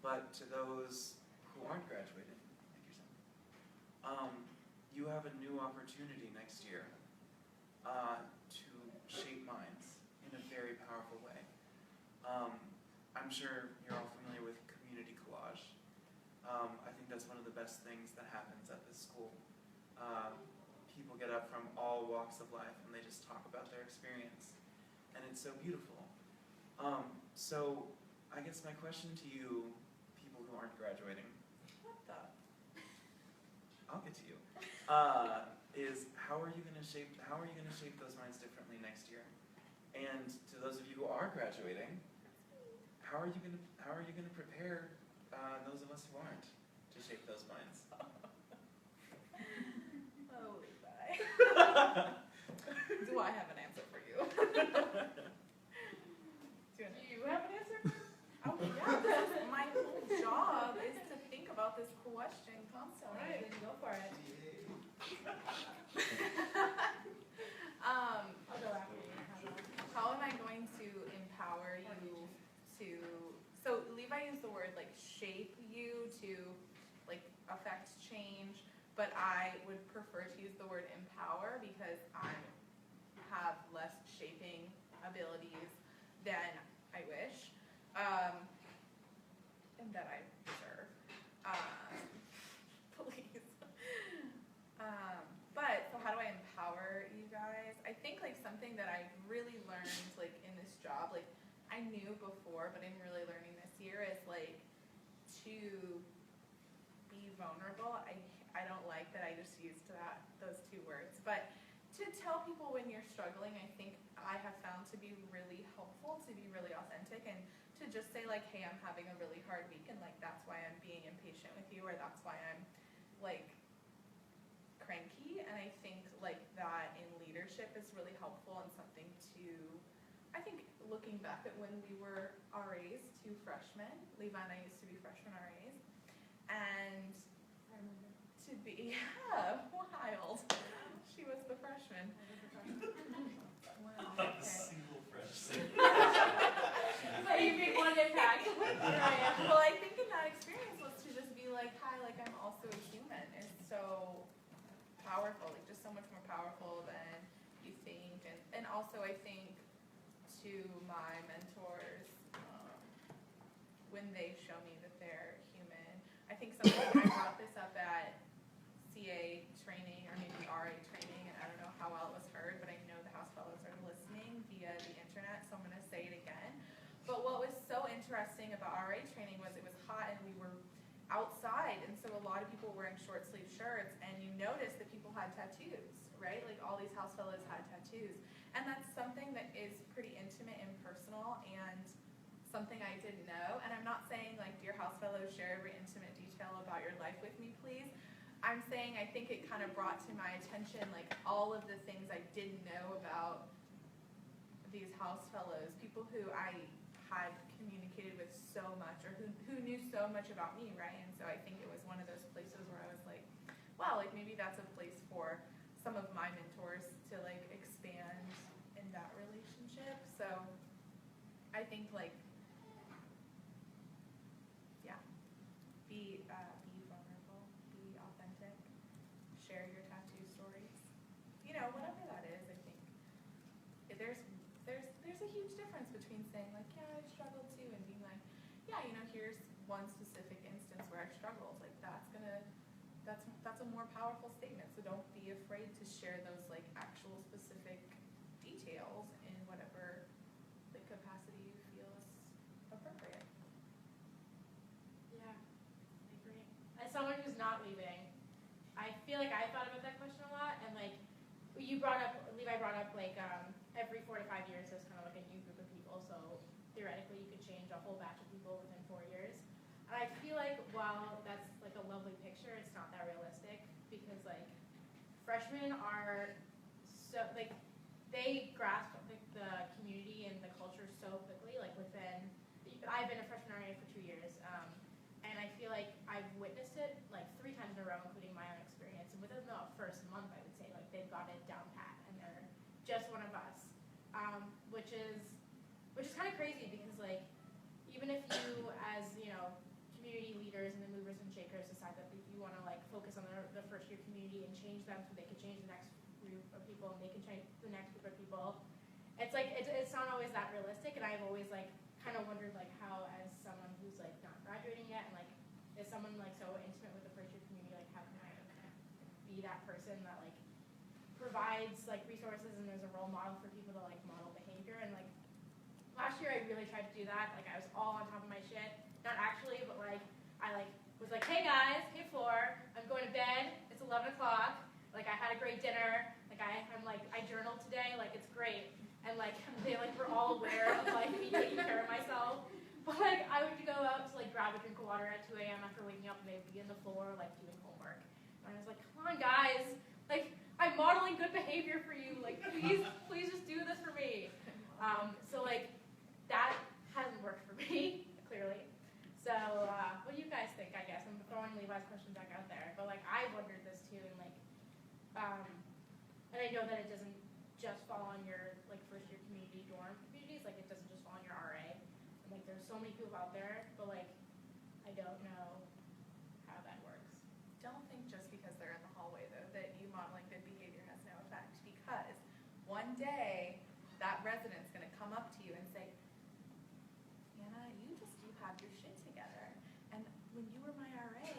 But to those who aren't graduating, like yourself, you have a new opportunity next year to shape minds in a very powerful way. I'm sure you're all familiar with community collage. I think that's one of the best things that happens at this school. People get up from all walks of life and they just talk about their experience. And it's so beautiful. So I guess my question to you, people who aren't graduating, I'll get to you, is how are you going to shape those minds differently next year? And to those of you who are graduating, how are you going to prepare those of us who aren't to shape those minds? Oh, bye. Do I have an answer for you? Do you have an answer for me? Oh yeah, my whole job is to think about this question constantly. All right, then go for it. I'll go after you. How am I going to empower you to, so Levi used the word like shape you to like affect change, but I would prefer to use the word empower because I have less shaping abilities than I wish. And I knew before, but I'm really learning this year, is like to be vulnerable. I don't like that I just used those two words, but to tell people when you're struggling, I think I have found to be really helpful, to be really authentic, and to just say like, hey, I'm having a really hard week, and like that's why I'm being impatient with you, or that's why I'm like cranky. And I think like that in leadership is really helpful, and something to, I think looking back at when we were RAs, 2 freshmen, Levi and I used to be freshman RAs, and to be, yeah, wild. She was the freshman. Wow, okay. Single freshman. But you make one impact. Here I am. Well, I think in that experience was to just be like, hi, like I'm also a human. It's so powerful, like just so much more powerful than you think. And also I think to my mentors, when they show me that they're human, I think sometimes I brought this up at CA training or maybe RA training, and I don't know how well it was heard, but I know the House Fellows are listening via the internet, so I'm going to say it again. But what was so interesting about RA training was it was hot and we were outside, and so a lot of people were wearing short sleeve shirts, and you noticed that people had tattoos, right? Like all these House Fellows had tattoos. And that's something that is pretty intimate and personal, and something I didn't know. And I'm not saying like, dear House Fellows, share every intimate detail about your life with me, please. I'm saying I think it kind of brought to my attention like all of the things I didn't know about these House Fellows, people who I had communicated with so much, or who knew so much about me, right? And so I think it was one of those places where I was like, wow, like maybe that's a place for some of my mentors to like expand in that relationship. So I think like, yeah, be vulnerable, be authentic, share your tattoo stories, you know, whatever that is. I think there's a huge difference between saying like, yeah, I've struggled too, and being like, yeah, you know, here's one specific instance where I struggled. Like that's a more powerful statement. So don't be afraid to share those like actual specific details in whatever the capacity you feel is appropriate. Yeah, I agree. As someone who's not leaving, I feel like I thought about that question a lot, and like Levi brought up like every 4 to 5 years there's kind of like a new group of people, so theoretically you could change a whole batch of people within 4 years. And I feel like while that's like a lovely picture, it's not that realistic, because like freshmen are so like they grasp the community and the culture so quickly. Like within, I've been a freshman RA for 2 years, and I feel like I've witnessed it like 3 times in a row, including my own experience. And within the first month, I would say like they've got it down pat, and they're just one of us, which is kind of crazy, because like even if you, as you know, community leaders and the movers and shakers, decide that you want to like focus on the first year community and change them so they can change the next group of people, and they can change the next group of people, it's like it's not always that realistic. And I've always like kind of wondered like how, as someone who's like not graduating yet, and like is someone like so intimate with the first year community, like how can I be that person that like provides like resources and there's a role model for people to like model behavior. And like last year I really tried to do that. Like I was all on top of my shit, not actually, but like I like was like, hey guys, hey floor, I'm going to bed, it's 11 o'clock, like I had a great dinner, like I'm like I journaled today, like it's great. And like they like were all aware of like me taking care of myself. But like I would go out to like grab a drink of water at 2 a.m. after waking up, and they'd be on the floor like doing homework. And I was like, come on guys, like I'm modeling good behavior for you, like please just do this for me. So like that hasn't worked for me, clearly. So what do you guys think? I guess I'm throwing Levi's question back out there, but like I wondered this too, and like and I know that it doesn't just fall on your like first year community dorm communities, like it doesn't just fall on your RA. And like there's so many people out there, but like I don't know how that works. Don't think just because they're in the hallway though that you modeling good behavior has no effect, because one day that resident's going to come up to you and say, Anna, you just do have your shit together, and when you were my RA,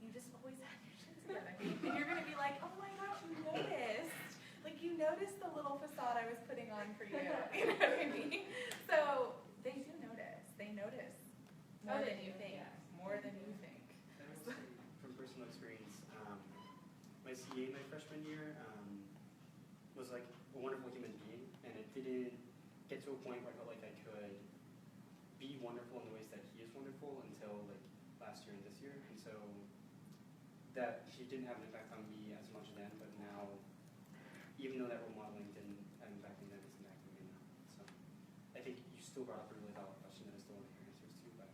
you just always had your shit together. And you're going to be like, oh my gosh, you noticed. Like you noticed the little facade I was putting on for you. You know what I mean? So they do get to a point where I felt like I could be wonderful in the ways that he is wonderful until like last year and this year, and so that he didn't have an impact on me as much then, but now, even though that role modeling didn't have an impact on them, it's impacting me now. So I think you still brought up a really valid question that I still want to hear answers to, but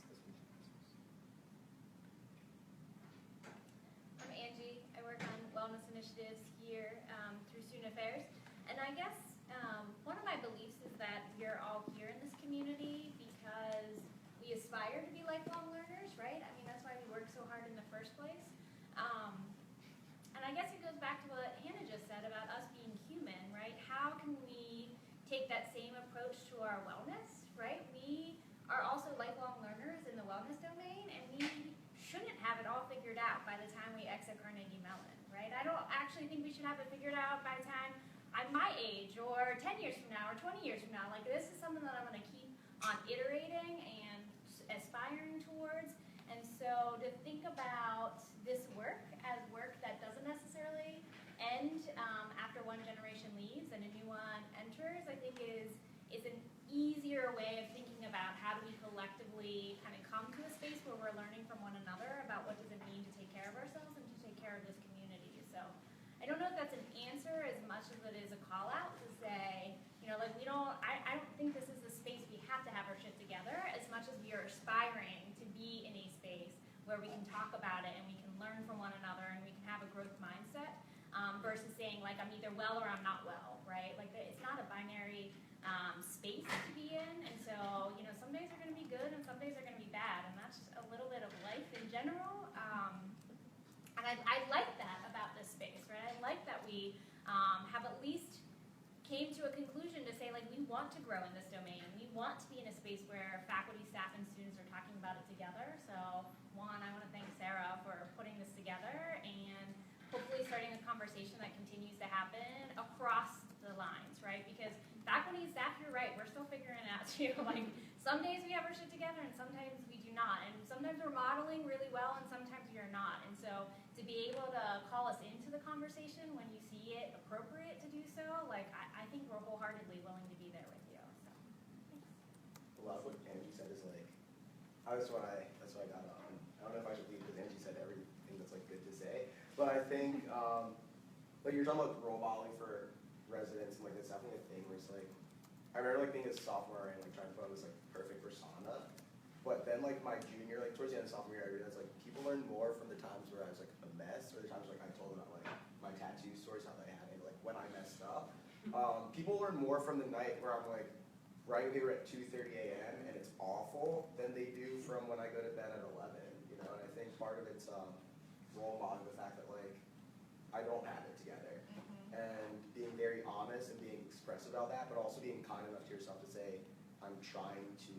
that's one of the answers. I'm Angie. I work on wellness initiatives here through Student Affairs. And I guess one of my beliefs is that we're all here in this community because we aspire to be lifelong learners, right? I mean, that's why we work so hard in the first place. And I guess it goes back to what Hannah just said about us being human, right? How can we take that same approach to our wellness, right? We are also lifelong learners in the wellness domain, and we shouldn't have it all figured out by the time we exit Carnegie Mellon, right? I don't actually think we should have it figured out by the time I'm my age, or 10 years from now, or 20 years from now. Like, this is something that I'm going to keep on iterating and aspiring towards. And so to think about this work as work that doesn't necessarily end after one generation leaves and a new one enters, I think is an easier way of thinking about how do we collectively kind of come to a space where we're learning from one another about what does it mean to take care of ourselves and to take care of this community. So I don't know if that's an answer as much as it is a call out to say, you know, like I don't think this is a space we have to have our shit together as much as we are aspiring to be in a space where we can talk about it and we can learn from one another and we can have a growth mindset versus saying like I'm either well or I'm not well, right? Like it's not a binary space to be in, and so, you know, some days are going to be good and some days are going to be bad, and that's a little bit of life in general. And I like that about this space, right? I like that we have at least came to a conclusion to say, like, we want to grow in this domain. We want to be in a space where faculty, staff, and students are talking about it together. So, one, I want to thank Sarah for putting this together and hopefully starting a conversation that continues to happen across the lines, right? Because faculty and staff, you're right, we're still figuring it out too. Like, some days we have our shit together and sometimes we do not. And sometimes we're modeling really well and sometimes we are not. And so to be able to call us into the conversation when you see it appropriate to do so, like, I think we're wholeheartedly willing to be there with you. So, thanks. A lot of what Angie said is like, that's why I got on. I don't know if I should leave because Angie said everything that's like good to say, but I think like you're talking about role modeling for residents and like it's definitely a thing where it's like, I remember like being a sophomore and like trying to put on this like perfect persona, but then like my junior, like towards the end of sophomore year, I realized like people learn more from the times where I was like a mess or the times like I told them about like my tattoo stories, how they had it, like when I messed up. People learn more from the night where I'm like writing paper at 2:30 a.m. and it's awful than they do from when I go to bed at 11, you know, and I think part of it's role modeling the fact that like I don't have it together. And being very honest and being expressive about that, but also being kind enough to yourself to say, I'm trying to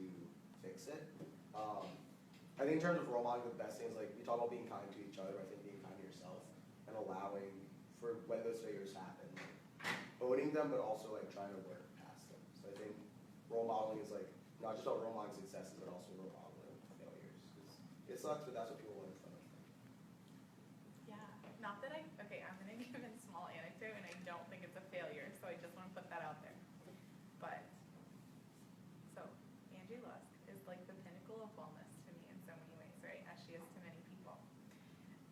fix it. I think in terms of role modeling, the best thing is like, we talk about being kind to each other, but I think being kind to yourself and allowing for when those failures happen, like, owning them, but also like trying to work past them. So I think role modeling is like, not just about role modeling successes, but also role modeling failures. It sucks, but that's what people learn from it. Yeah, not that okay, I'm going to give a small anecdote, and I don't think it's a failure, so I just want to put that out there. But, so, Angie Lusk is like the pinnacle of wellness to me in so many ways, right, as she is to many people.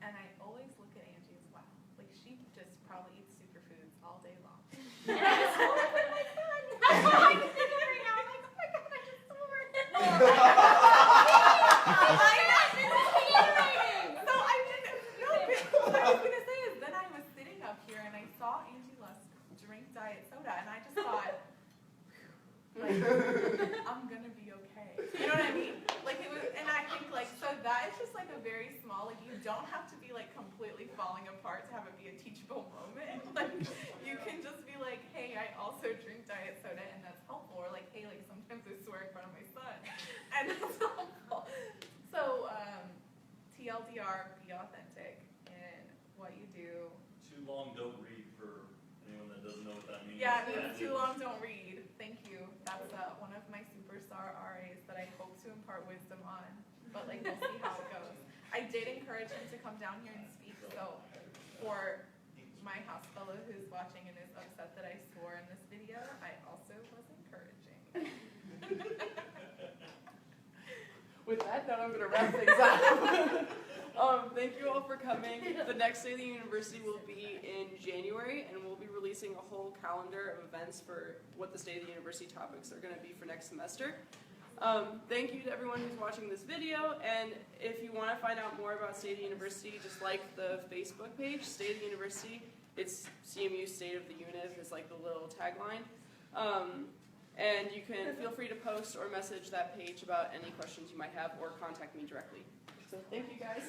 And I always look at Angie as, wow, like she just probably eats superfoods all day long. And I just want to put my son. That's what I'm thinking right now. I'm like, oh my God, I just saw her. So I mean, no, but what I was going to say is then I was sitting up here and I saw Angie Lusk drink diet soda and I just thought, like, I'm going to be okay. You know what I mean? Like it was, and I think like, so that is just like a very small, like you don't have to be like completely falling apart to have it be a teachable moment. Like you can just be like, hey, I also drink diet soda and that's helpful. Or like, hey, like sometimes I swear in front of my son and that's helpful. So TLDR, be authentic in what you do. Too long, don't read for anyone that doesn't know what that means. Yeah, it means too long, don't read. Thank you. That's one of my superstar RAs that I hope to impart wisdom on. But like, we'll see how it goes. I did encourage him to come down here and speak. So for my house fellow who's watching and is upset that I swore in this video, I also was encouraged. that note, I'm going to wrap things up. Thank you all for coming. The next State of the University will be in January, and we'll be releasing a whole calendar of events for what the State of the University topics are going to be for next semester. Thank you to everyone who's watching this video, and if you want to find out more about State of the University, just like the Facebook page, State of the University. It's CMU State of the Univ is like the little tagline. And you can feel free to post or message that page about any questions you might have or contact me directly. So thank you guys.